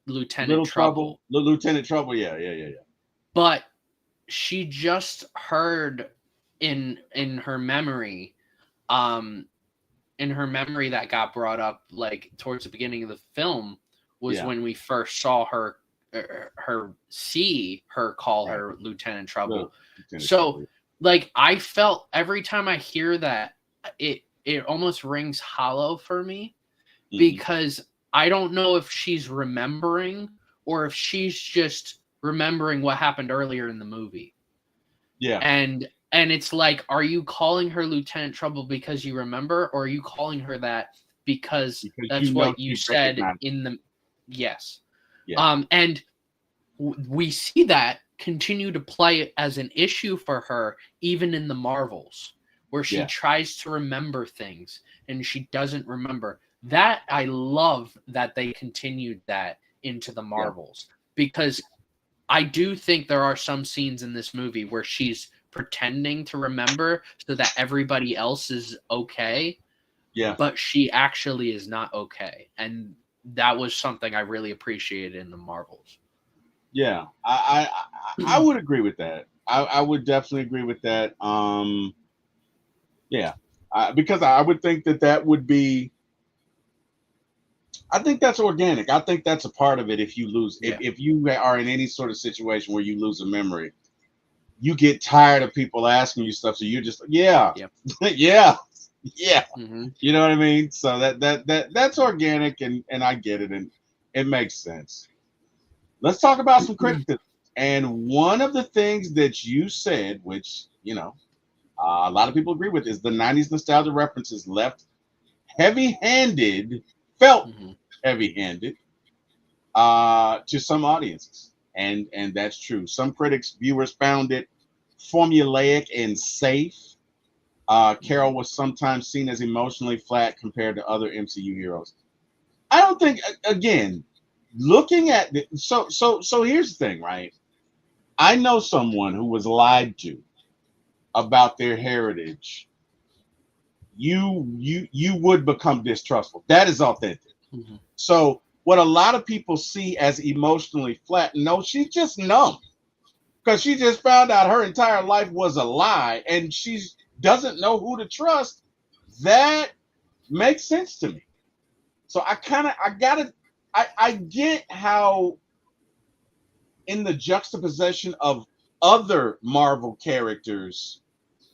Lieutenant Trouble. Lieutenant Trouble, yeah. But she just heard in her memory in her memory that got brought up like towards the beginning of the film was Yeah. when we first saw her call Right. her Lieutenant Trouble. Lieutenant So Trouble. like I felt every time I hear that it almost rings hollow for me Mhm. because I don't know if she's remembering or if she's just remembering what happened earlier in the movie. Yeah. And it's like, are you calling her Lieutenant Trouble because you remember, or are you calling her that because that's you know what you she said recognized in the yes. Yeah. And we see that continue to play as an issue for her even in the Marvels, where she Yeah. tries to remember things and she doesn't remember. That I love that they continued that into the Marvels because I do think there are some scenes in this movie where she's pretending to remember so that everybody else is okay, Yeah. but she actually is not okay. And that was something I really appreciated in the Marvels. Yeah. I would agree with that. I would definitely agree with that. Yeah. Because I would think that would be. I think that's organic. I think that's a part of it. If you lose, if you are in any sort of situation where you lose a memory, you get tired of people asking you stuff. So you're just, yeah, yeah. Mm-hmm. You know what I mean? So that's organic, and I get it, and it makes sense. Let's talk about some criticism. And one of the things that you said, which a lot of people agree with, is the '90s nostalgia references felt heavy-handed to some audiences, and that's true. Some viewers found it formulaic and safe. Carol was sometimes seen as emotionally flat compared to other MCU heroes. I don't think, again, looking at so here's the thing, right? I know someone who was lied to about their heritage. You would become distrustful. That is authentic. Mm-hmm. So what a lot of people see as emotionally flat, no, she's just numb because she just found out her entire life was a lie and she doesn't know who to trust. That makes sense to me. So I get how in the juxtaposition of other Marvel characters,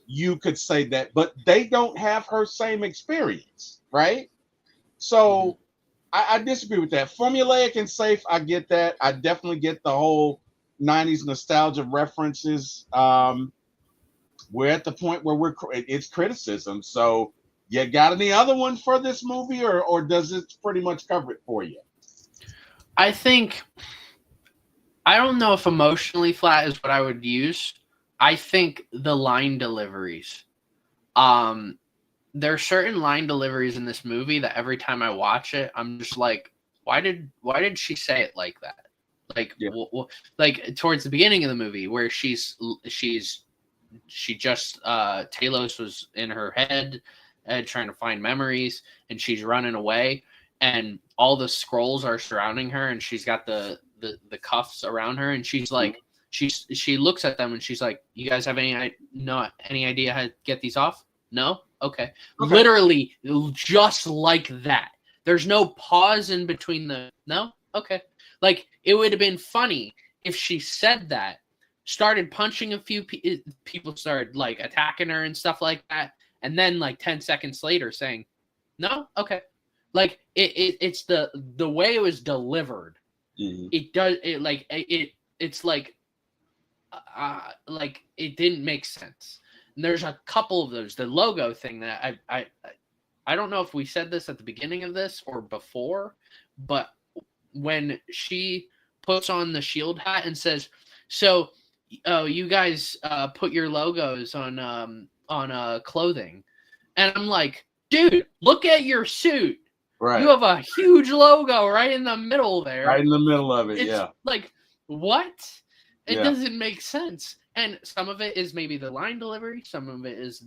you could say that, but they don't have her same experience, right? So I disagree with that. Formulaic and safe, I get that. I definitely get the whole '90s nostalgia references. We're at the point where it's criticism. So you got any other one for this movie, or does it pretty much cover it for you? I think I don't know if emotionally flat is what I would use. I think the line deliveries. There are certain line deliveries in this movie that every time I watch it, I'm just like, why did she say it like that? Like, like towards the beginning of the movie where she just Talos was in her head trying to find memories and she's running away and all the scrolls are surrounding her and she's got the cuffs around her and she's like she looks at them and she's like, you guys have any idea how to get these off? No? Okay. Literally just like that. There's no pause in between no? Okay. Like it would have been funny if she said that, started punching a few people, started like attacking her and stuff like that, and then like 10 seconds later saying, no? Okay. Like it's the way it was delivered. Mm-hmm. It's like it didn't make sense. And there's a couple of those. The logo thing that I don't know if we said this at the beginning of this or before, but when she puts on the shield hat and says, so you guys put your logos on clothing, and I'm like, dude, look at your suit. Right. You have a huge logo right in the middle there. Right in the middle of it. It's like, what? It Yeah. doesn't make sense. And some of it is maybe the line delivery. Some of it is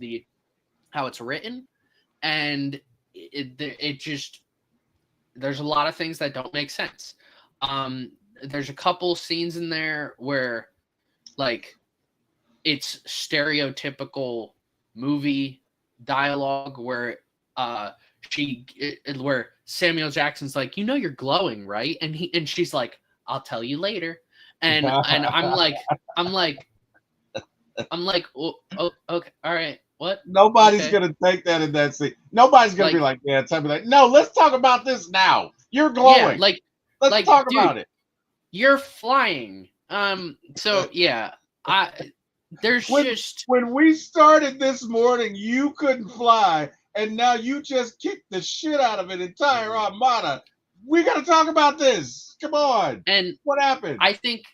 how it's written. And it just, there's a lot of things that don't make sense. There's a couple scenes in there where like it's stereotypical movie dialogue where where Samuel Jackson's like, you know, you're glowing, right? And she's like, I'll tell you later. And I'm like, oh, okay, all right, what? Nobody's Okay. gonna take that in that scene. Nobody's gonna be like, yeah, tell me like, no, let's talk about this now. You're glowing. Yeah, let's talk dude, about it. You're flying. So yeah, when we started this morning, you couldn't fly, and now you just kicked the shit out of an entire armada. We gotta talk about this. Come on. And what happened? I think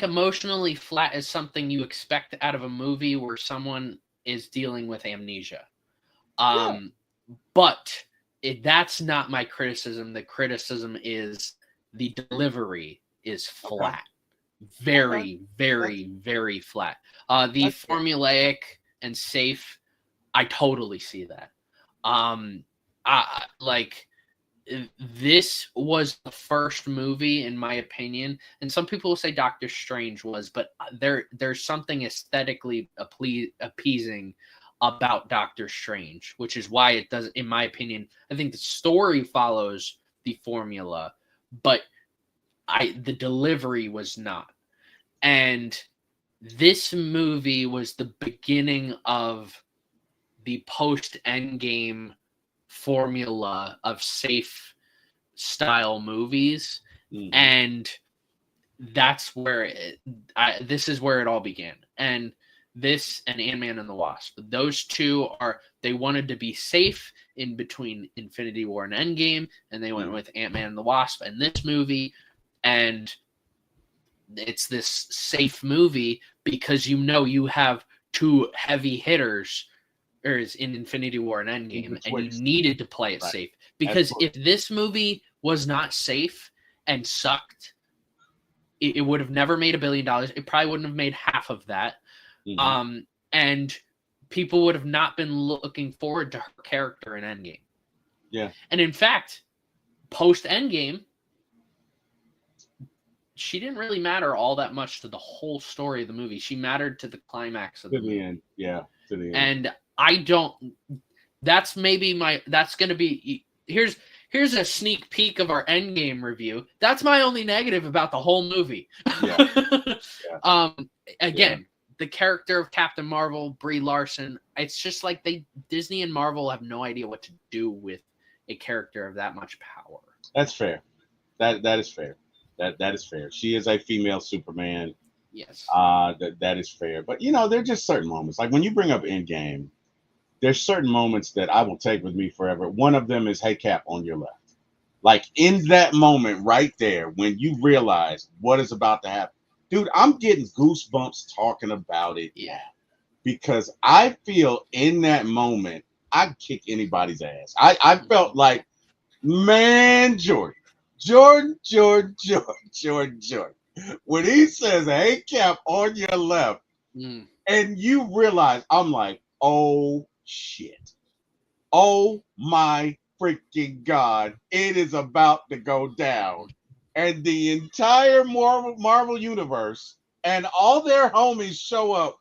emotionally flat is something you expect out of a movie where someone is dealing with amnesia. But that's not my criticism. The criticism is the delivery is flat. Very, very, very flat. The formulaic and safe, I totally see that. This was the first movie, in my opinion, and some people will say Doctor Strange was, but there's something aesthetically appeasing about Doctor Strange, which is why it does, in my opinion. I think the story follows the formula, but the delivery was not. And this movie was the beginning of the post-Endgame formula of safe style movies. And that's where this is where it all began. And this and Ant-Man and the Wasp, those two they wanted to be safe in between Infinity War and Endgame, and they went with Ant-Man and the Wasp and this movie. And it's this safe movie because you have two heavy hitters in Infinity War and Endgame, and you needed to play it safe. Because if this movie was not safe and sucked, it would have never made $1 billion. It probably wouldn't have made half of that. And people would have not been looking forward to her character in Endgame. Yeah. And in fact, post Endgame, she didn't really matter all that much to the whole story of the movie. She mattered to the climax of the movie. End. Yeah, to the end. And that's going to be, here's a sneak peek of our Endgame review. That's my only negative about the whole movie. Yeah. Again, the character of Captain Marvel, Brie Larson, it's just like Disney and Marvel have no idea what to do with a character of that much power. That's fair. That is fair. That is fair. She is a female Superman. Yes. That is fair. But there are just certain moments. Like when you bring up Endgame, there's certain moments that I will take with me forever. One of them is, hey, Cap, on your left. Like in that moment right there, when you realize what is about to happen. Dude, I'm getting goosebumps talking about it. Yeah. Because I feel in that moment, I'd kick anybody's ass. I felt like, man, Jordan. When he says, hey, Cap, on your left, and you realize, I'm like, oh, shit. Oh, my freaking God. It is about to go down. And the entire Marvel universe and all their homies show up.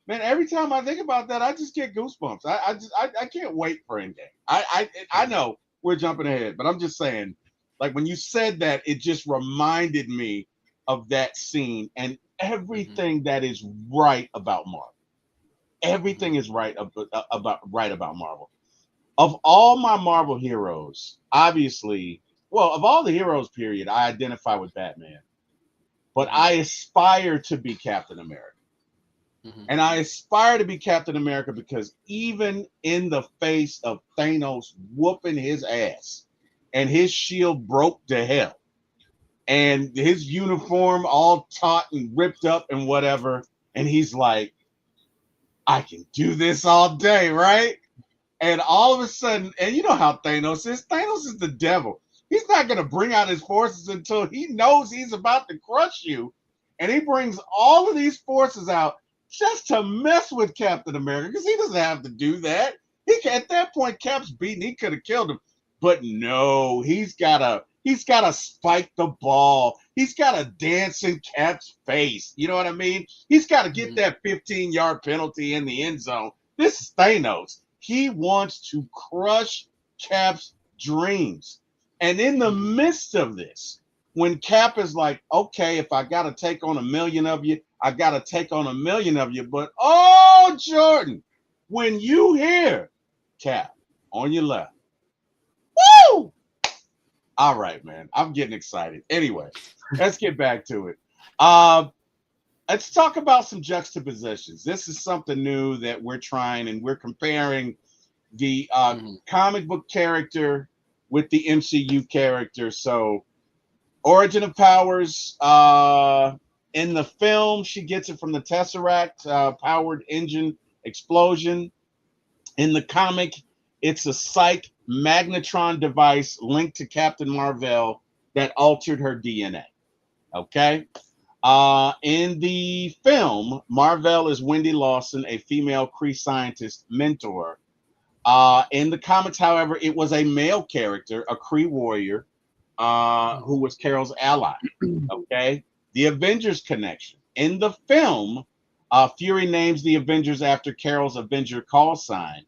Man, every time I think about that, I just get goosebumps. I can't wait for Endgame. I know we're jumping ahead, but I'm just saying, like when you said that, it just reminded me of that scene and everything that is right about Marvel. Everything is right about Marvel. Of all my Marvel heroes, obviously, of all the heroes, period, I identify with Batman. But I aspire to be Captain America. And I aspire to be Captain America because even in the face of Thanos whooping his ass and his shield broke to hell and his uniform all taut and ripped up and whatever, and he's like, I can do this all day, right? And all of a sudden, and you know how Thanos is. Thanos is the devil. He's not going to bring out his forces until he knows he's about to crush you. And he brings all of these forces out just to mess with Captain America because he doesn't have to do that. At that point, Cap's beaten. He could have killed him. But no, he's got to spike the ball. He's got to dance in Cap's face. You know what I mean? He's got to get that 15-yard penalty in the end zone. This is Thanos. He wants to crush Cap's dreams. And in the midst of this, when Cap is like, okay, if I got to take on 1 million of you, I got to take on 1 million of you. But, oh, Jordan, when you hear Cap on your left, woo! All right, man, I'm getting excited. Anyway, let's get back to it. Let's talk about some juxtapositions. This is something new that we're trying, and we're comparing the comic book character with the MCU character. So, origin of powers. In the film, she gets it from the Tesseract powered engine explosion. In the comic, it's a psych magnetron device linked to Captain Marvel that altered her DNA. Okay. In the film, Marvel is Wendy Lawson, a female Kree scientist mentor. In the comics, however, it was a male character, a Kree warrior, who was Carol's ally. Okay. The Avengers connection. In the film, Fury names the Avengers after Carol's Avenger call sign.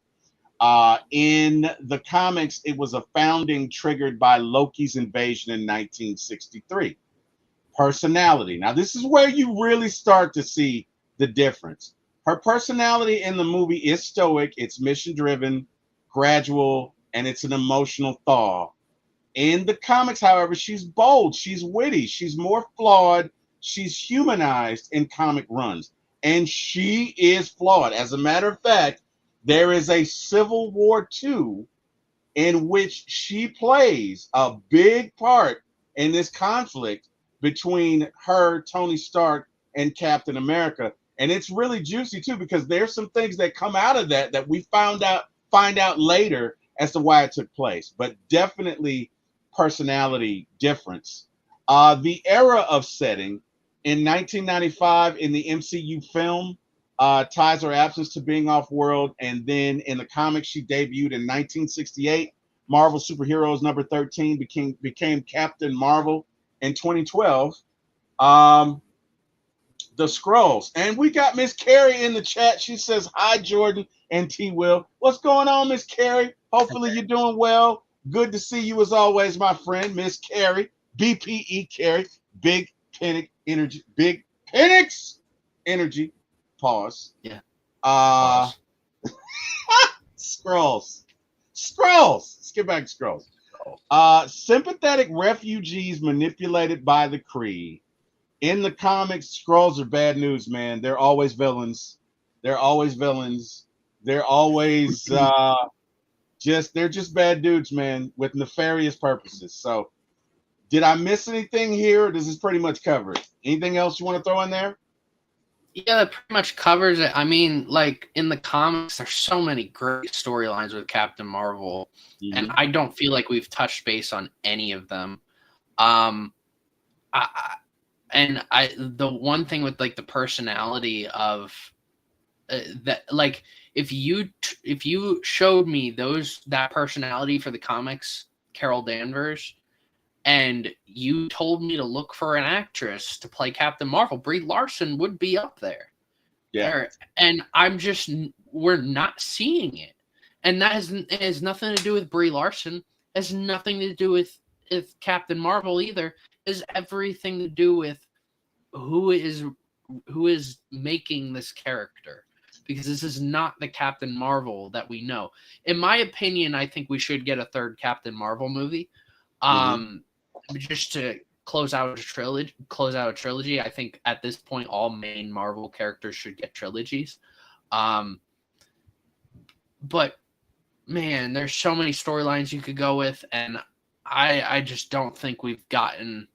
In the comics, it was a founding triggered by Loki's invasion in 1963. Personality. Now, this is where you really start to see the difference. Her personality in the movie is stoic, it's mission-driven, gradual, and it's an emotional thaw. In the comics, however, she's bold, she's witty, she's more flawed, she's humanized in comic runs, and she is flawed. As a matter of fact, there is a Civil War II in which she plays a big part in this conflict between her, Tony Stark, and Captain America. And it's really juicy too, because there's some things that come out of that we find out later as to why it took place. But definitely personality difference. The era of setting in 1995 in the MCU film ties her absence to being off-world, and then in the comics she debuted in 1968. Marvel Superheroes number 13 became Captain Marvel in 2012. The Skrulls. And we got Miss Carrie in the chat. She says, hi, Jordan and T. Will. What's going on, Miss Carrie? Hopefully you're doing well. Good to see you as always, my friend, Miss Carrie. BPE Carrie. Big Penix Energy. Big Penix Energy. Pause. Yeah. Skrulls. Let's get back to Skrulls. Sympathetic refugees manipulated by the Kree. In the comics, Skrulls are bad news, man. They're always villains. They're always just bad dudes, man, with nefarious purposes. So, did I miss anything here, or does this pretty much cover it? Anything else you want to throw in there? Yeah, that pretty much covers it. I mean, like in the comics, there's so many great storylines with Captain Marvel, and I don't feel like we've touched base on any of them. The one thing with like the personality of that, like if you showed me that personality for the comics, Carol Danvers, and you told me to look for an actress to play Captain Marvel, Brie Larson would be up there. Yeah. And we're not seeing it. And that has nothing to do with Brie Larson. It has nothing to do with Captain Marvel either. It has everything to do with who is making this character. Because this is not the Captain Marvel that we know. In my opinion, I think we should get a third Captain Marvel movie. Just to close out a trilogy. I think at this point all main Marvel characters should get trilogies. But man, there's so many storylines you could go with, and I just don't think we've gotten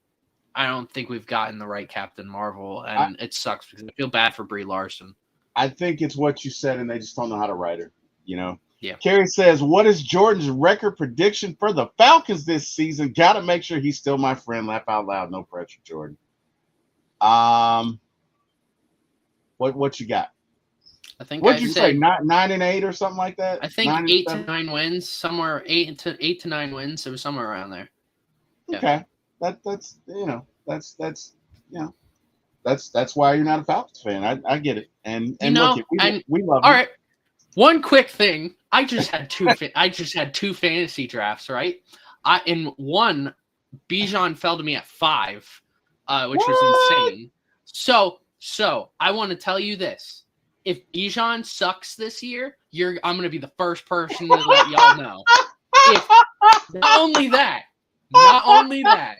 the right Captain Marvel, and it sucks because I feel bad for Brie Larson. I think it's what you said, and they just don't know how to write her, you know? Yeah. Carrie says, what is Jordan's record prediction for the Falcons this season? Got to make sure he's still my friend. Laugh out loud. No pressure, Jordan. What you got? I think What'd you say? 9-8 or something like that? I think 8 to 9 wins, somewhere 8 to 9 wins. It was somewhere around there. Yeah. Okay. That's why you're not a Falcons fan. I get it. And look, we love all you. right. One quick thing. I just had two fantasy drafts, right? In one, Bijan fell to me at 5, which was insane. So I want to tell you this: if Bijan sucks this year, I'm going to be the first person to let y'all know. Not only that,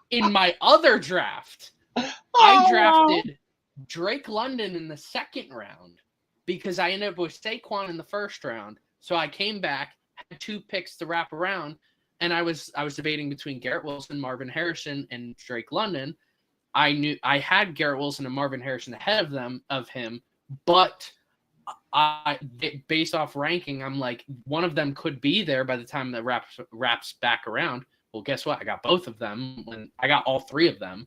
in my other draft, I drafted Drake London in the 2nd round because I ended up with Saquon in the 1st round. So I came back, had 2 picks to wrap around, and I was debating between Garrett Wilson, Marvin Harrison, and Drake London. I knew I had Garrett Wilson and Marvin Harrison ahead of him, but based off ranking, I'm like, one of them could be there by the time that wraps back around. Well, guess what? I got both of them, and I got all 3 of them.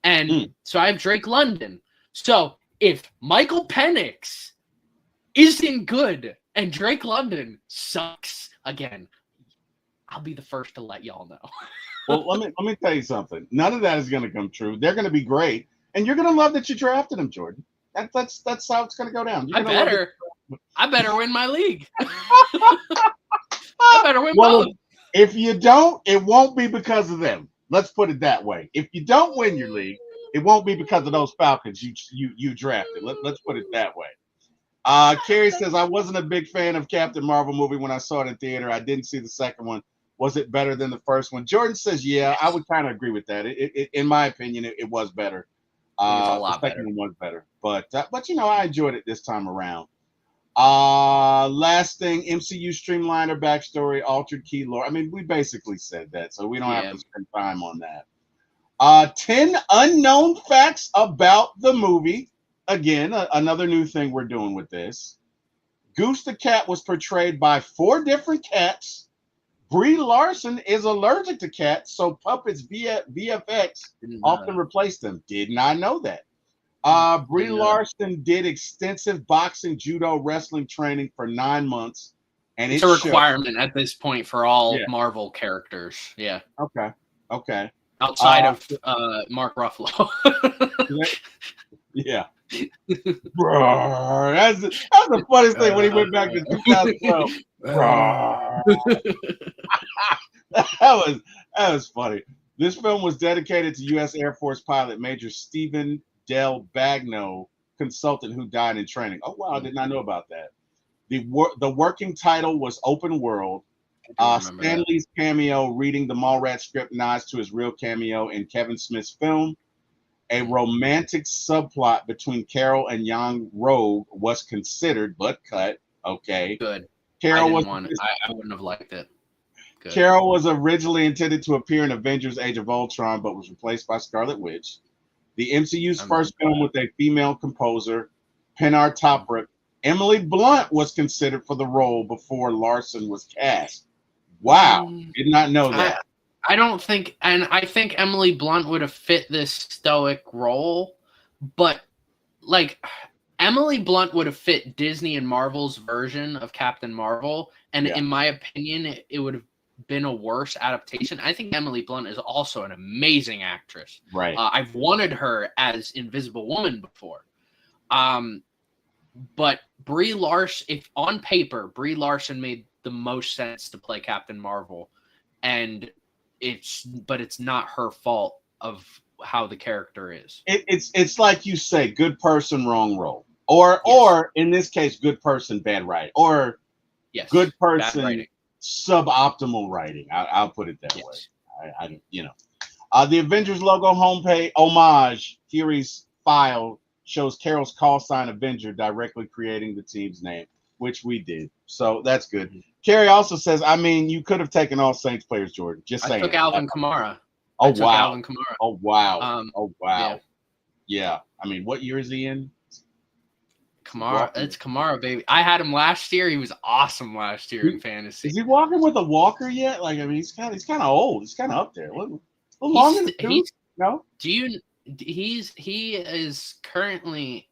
And so I have Drake London. So if Michael Penix isn't good and Drake London sucks again, I'll be the first to let y'all know. Well, let me tell you something. None of that is going to come true. They're going to be great, and you're going to love that you drafted them, Jordan. That's how it's going to go down. I better win my league. I better win my league. If you don't, it won't be because of them. Let's put it that way. If you don't win your league, it won't be because of those Falcons you drafted. Let's put it that way. Carrie says, I wasn't a big fan of Captain Marvel movie when I saw it in theater. I didn't see the second one. Was it better than the first one? Jordan says, yeah, I would kind of agree with that. In my opinion, it was better. It was a lot the second better. one was better. But I enjoyed it this time around. Last thing, MCU streamliner backstory, altered key lore. I mean, we basically said that, so we don't have to spend time on that. 10 unknown facts about the movie. Again, another new thing we're doing with this. Goose the cat was portrayed by 4 different cats. Brie Larson is allergic to cats, so puppets via VFX often replace them. Did not know that. Brie Larson did extensive boxing, judo, wrestling training for 9 months. And it's a requirement at this point for all Marvel characters. Yeah. Okay. Outside of Mark Ruffalo. Yeah. That's the funniest thing when he went back to 2012. That was funny. This film was dedicated to U.S. Air Force pilot Major Stephen Del Bagno, consultant who died in training. Oh wow, I did not know about that. The working title was Open World. Stan Lee's cameo reading the Mallrats script nods to his real cameo in Kevin Smith's film. A romantic subplot between Carol and young Rogue was considered, but cut. Okay. Good. Carol I wouldn't have liked it. Good. Carol was originally intended to appear in Avengers Age of Ultron, but was replaced by Scarlet Witch. The MCU's first film with a female composer, Pinar Toprak. Emily Blunt was considered for the role before Larson was cast. Wow. Did not know that. I think Emily Blunt would have fit this stoic role, but like Emily Blunt would have fit Disney and Marvel's version of Captain Marvel, and in my opinion, it would have been a worse adaptation. I think Emily Blunt is also an amazing actress. Right. I've wanted her as Invisible Woman before. But Brie Larson, if on paper, Brie Larson made the most sense to play Captain Marvel, and it's not her fault of how the character is. It's like you say, good person, wrong role, or in this case, good person, bad writing, or good person, suboptimal writing. I'll put it that way. The Avengers logo homepage homage Fury's file shows Carol's call sign Avenger directly creating the team's name, which we did. So that's good. Carrie also says, I mean, you could have taken all Saints players, Jordan. Just saying. I took Alvin Kamara. Oh, wow. Oh, wow. Yeah. I mean, what year is he in? Kamara. It's Kamara, baby. I had him last year. He was awesome last year in fantasy. Is he walking with a walker yet? Like, I mean, he's kind of old. He's kind of up there. What long in the tooth? No? He is currently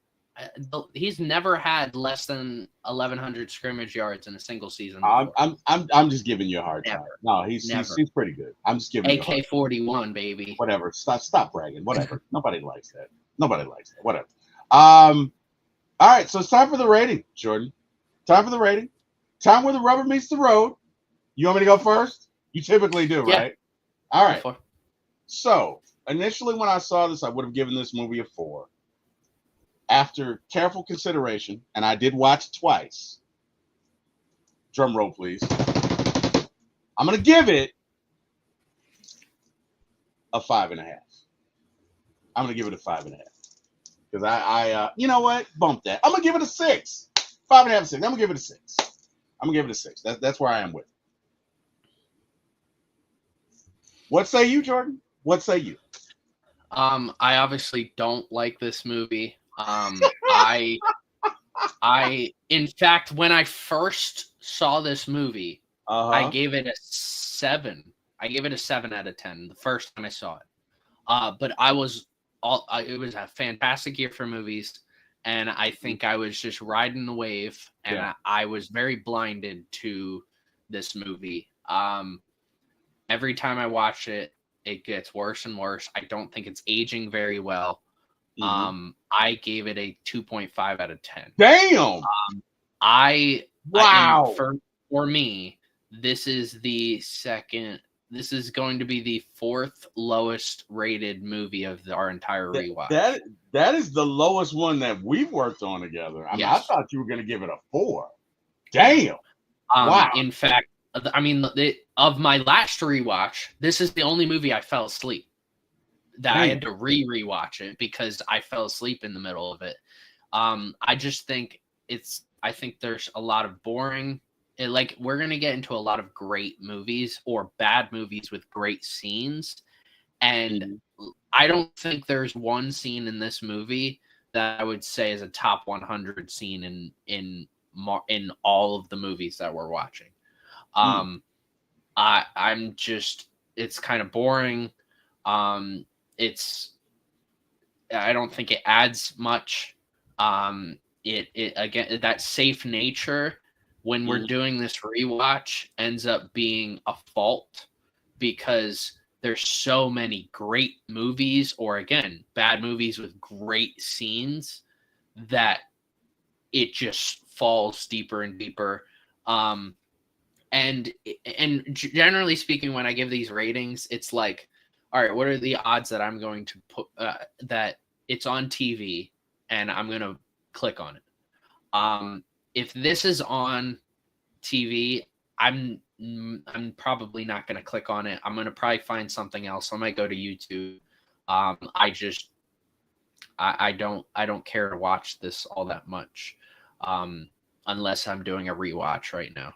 he's never had less than 1,100 scrimmage yards in a single season before. I'm just giving you a hard time. No, he's pretty good. I'm just giving AK-41, baby. Whatever. Stop bragging. Whatever. Nobody likes that. Whatever. All right, so it's time for the rating, Jordan. Time for the rating. Time where the rubber meets the road. You want me to go first? You typically do, Yeah. right? All right. Before. So initially, when I saw this, I would have given this movie a 4. After careful consideration, and I did watch it twice. Drum roll, please. I'm gonna give it a 5.5. I'm gonna give it a 5.5 because you know what? Bump that. I'm gonna give it a 6. 5.5, 6. I'm gonna give it a 6. I'm gonna give it a 6. That's where I am with it. What say you, Jordan? What say you? I obviously don't like this movie. I in fact, when I first saw this movie, I gave it a 7. I gave it a 7 out of 10 the first time I saw it. But it was a fantastic year for movies, and I think I was just riding the wave, and I was very blinded to this movie. Every time I watch it, it gets worse and worse. I don't think it's aging very well. I gave it a 2.5 out of 10. Damn. Wow. For me, this is the second. This is going to be the 4th lowest rated movie of our entire rewatch. That is the lowest one that we've worked on together. I mean, Yes. I thought you were going to give it a 4. Damn. Wow. In fact, I mean, of my last rewatch, this is the only movie I fell asleep. That I had to rewatch it because I fell asleep in the middle of it. I just think I think there's a lot of boring. We're gonna get into a lot of great movies or bad movies with great scenes, and I don't think there's one scene in this movie that I would say is a top 100 scene in all of the movies that we're watching. I'm just, it's kind of boring. I don't think it adds much. It again, that safe nature when we're doing this rewatch ends up being a fault because there's so many great movies or again, bad movies with great scenes that it just falls deeper and deeper. And generally speaking, when I give these ratings, it's like, all right, what are the odds that I'm going to put that it's on TV and I'm going to click on it? If this is on TV, I'm probably not going to click on it. I'm going to probably find something else. I might go to YouTube. I don't care to watch this all that much, unless I'm doing a rewatch right now.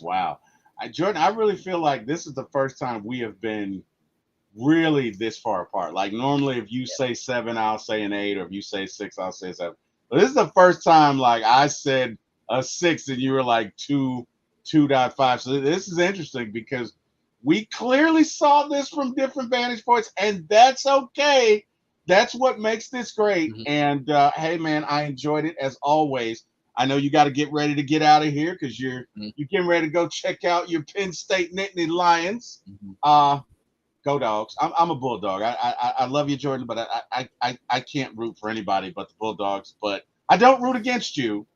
Wow. Jordan, I really feel like this is the first time we have been really this far apart. Like normally if you say 7, I'll say an 8, or if you say 6, I'll say 7. But this is the first time like I said a 6 and you were like 2.5. So this is interesting because we clearly saw this from different vantage points, and that's okay. That's what makes this great. And hey man, I enjoyed it as always. I know you got to get ready to get out of here because you're getting ready to go check out your Penn State Nittany Lions. Go Dogs! I'm a Bulldog. I love you, Jordan, but I can't root for anybody but the Bulldogs. But I don't root against you.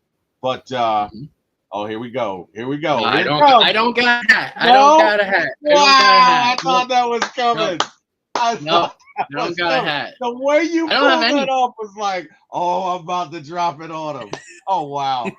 But oh, here we go. Here we go. I don't got a hat. I don't got a hat. Wow! I thought that was coming. I thought I don't got a hat. The way you pulled that off was like, oh, I'm about to drop it on him. Oh wow!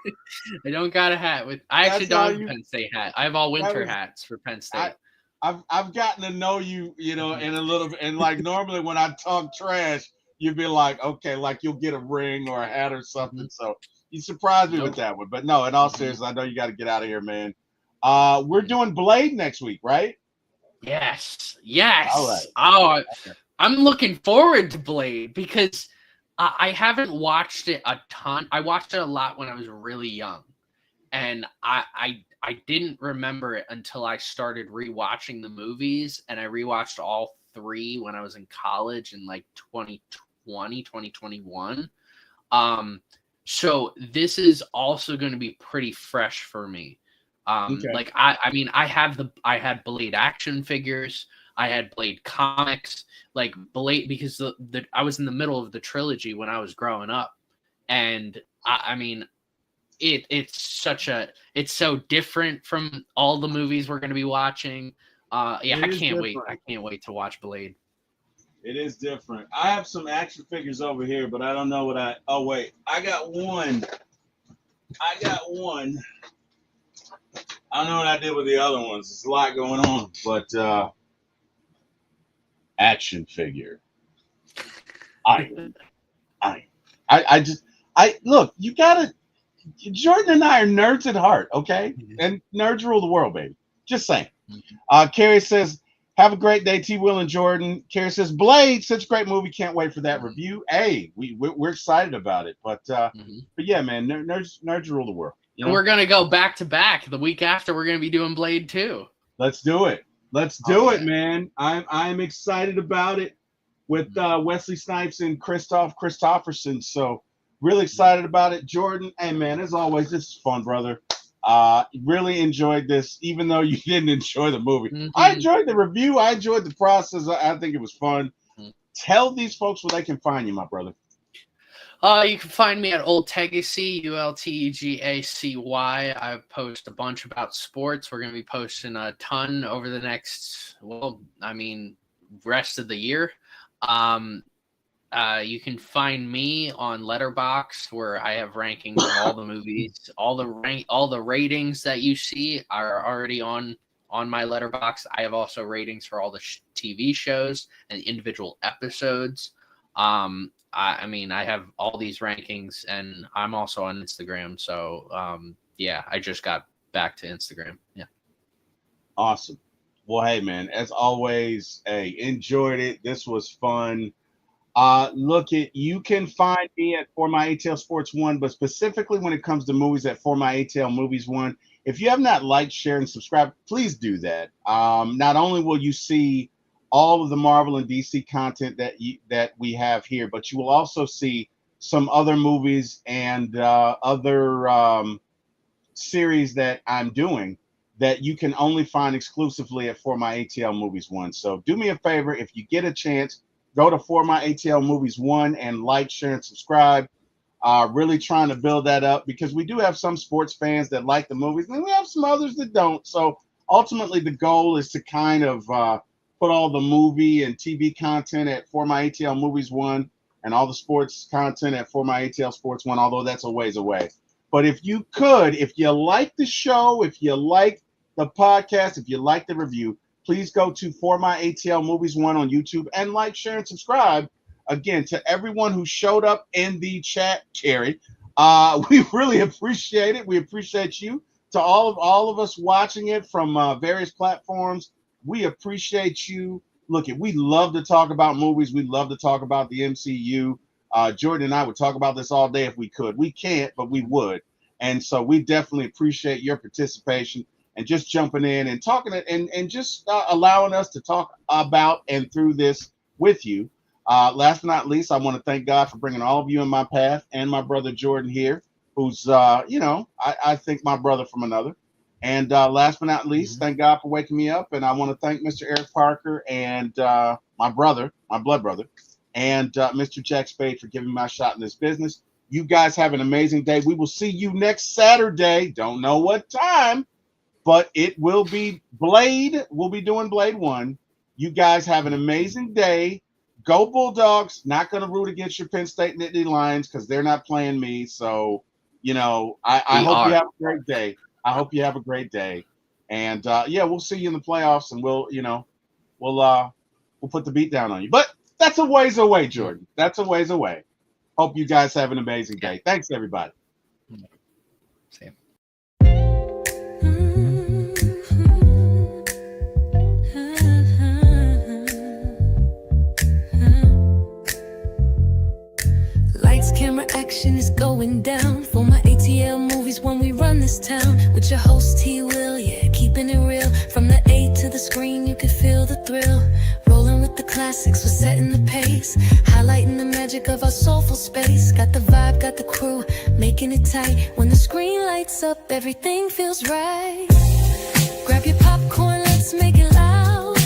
I don't got a hat. I actually don't have a Penn State hat. I have all winter hats for Penn State. I've gotten to know you, in a little bit, and like normally when I talk trash, you'd be like, okay, like you'll get a ring or a hat or something. So you surprised me with that one. But no, in all seriousness, I know you got to get out of here, man. We're doing Blade next week, right? Yes. All right. Oh, I'm looking forward to Blade because I haven't watched it a ton. I watched it a lot when I was really young, and I didn't remember it until I started rewatching the movies, and I rewatched all 3 when I was in college in like 2021. So this is also going to be pretty fresh for me. Okay. Like I had Blade action figures. I had Blade comics, like Blade, because I was in the middle of the trilogy when I was growing up, and I mean, it's so different from all the movies we're going to be watching. I can't wait. I can't wait to watch Blade. It is different. I have some action figures over here, but I don't know what oh wait, I got one. I don't know what I did with the other ones. There's a lot going on, but action figure. I look, you gotta. Jordan and I are nerds at heart, okay? And nerds rule the world, baby. Just saying. Carrie says, have a great day, T. Will and Jordan. Carrie says, Blade, such a great movie. Can't wait for that review. Hey, we're excited about it. But yeah, man, nerds rule the world. You know? And we're going to go back to back. The week after, we're going to be doing Blade 2. Let's do it. Let's do it, man. I'm excited about it with Wesley Snipes and Christopherson. So really excited about it. Jordan, hey, man, as always, this is fun, brother. Really enjoyed this, even though you didn't enjoy the movie. I enjoyed the review. I enjoyed the process. I think it was fun. Tell these folks where they can find you, my brother. You can find me at Old Tegacy, ULTEGACY. I post a bunch about sports. We're going to be posting a ton over the next, rest of the year. You can find me on Letterboxd, where I have rankings of all the movies. All the ratings that you see are already on my Letterboxd. I have also ratings for all the TV shows and individual episodes. I have all these rankings, and I'm also on Instagram. So, I just got back to Instagram. Yeah. Awesome. Well, hey, man, as always, enjoyed it. This was fun. You can find me at 4MYATLSorts1, but specifically when it comes to movies at 4MYATLMOVIES1. If you have not liked, shared, and subscribed, please do that. Not only will you see all of the Marvel and DC content that we have here, but you will also see some other movies and other series that I'm doing that you can only find exclusively at 4MYATLMOVIES1. So do me a favor, if you get a chance, go to 4MYATLMOVIES1 and like, share, and subscribe. Really trying to build that up, because we do have some sports fans that like the movies, and we have some others that don't. So ultimately, the goal is to kind of put all the movie and TV content at 4MYATLMOVIES1 and all the sports content at 4MYATLSports1, although that's a ways away. But if you like the show, if you like the podcast, if you like the review, please go to 4MYATLMOVIES1 on YouTube and like, share, and subscribe. Again, to everyone who showed up in the chat, Carrie, we really appreciate it. We appreciate you. To all of us watching it from various platforms, we appreciate you. Look, we love to talk about movies. We love to talk about the MCU. Jordan and I would talk about this all day if we could. We can't, but we would. And so we definitely appreciate your participation and just jumping in and talking and just allowing us to talk about and through this with you. Last but not least, I want to thank God for bringing all of you in my path, and my brother Jordan here, who's, I think my brother from another. And last but not least, thank God for waking me up. And I want to thank Mr. Eric Parker and my brother, my blood brother, and Mr. Jack Spade for giving me my shot in this business. You guys have an amazing day. We will see you next Saturday. Don't know what time, but it will be Blade. We'll be doing Blade 1. You guys have an amazing day. Go Bulldogs. Not going to root against your Penn State Nittany Lions because they're not playing me. So, I hope you have a great day. I hope you have a great day. And, we'll see you in the playoffs, and we'll put the beat down on you. But that's a ways away, Jordan. That's a ways away. Hope you guys have an amazing day. Thanks, everybody. Same. Camera action is going down for my ATL movies when we run this town with your host T. Will, keeping it real from the A to the screen. You can feel the thrill, rolling with the classics, we're setting the pace, highlighting the magic of our soulful space. Got the vibe, got the crew, making it tight. When the screen lights up, everything feels right. Grab your popcorn, let's make it loud.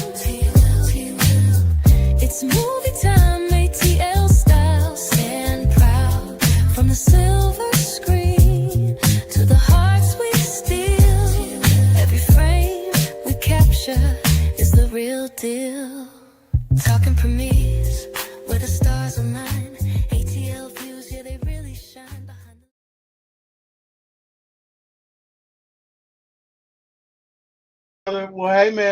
It's movie time, ATL style. Stand proud from the silver screen to the hearts we steal. Every frame we capture is the real deal. Talking premieres where the stars align. ATL views, yeah, they really shine behind the. Well, hey, man.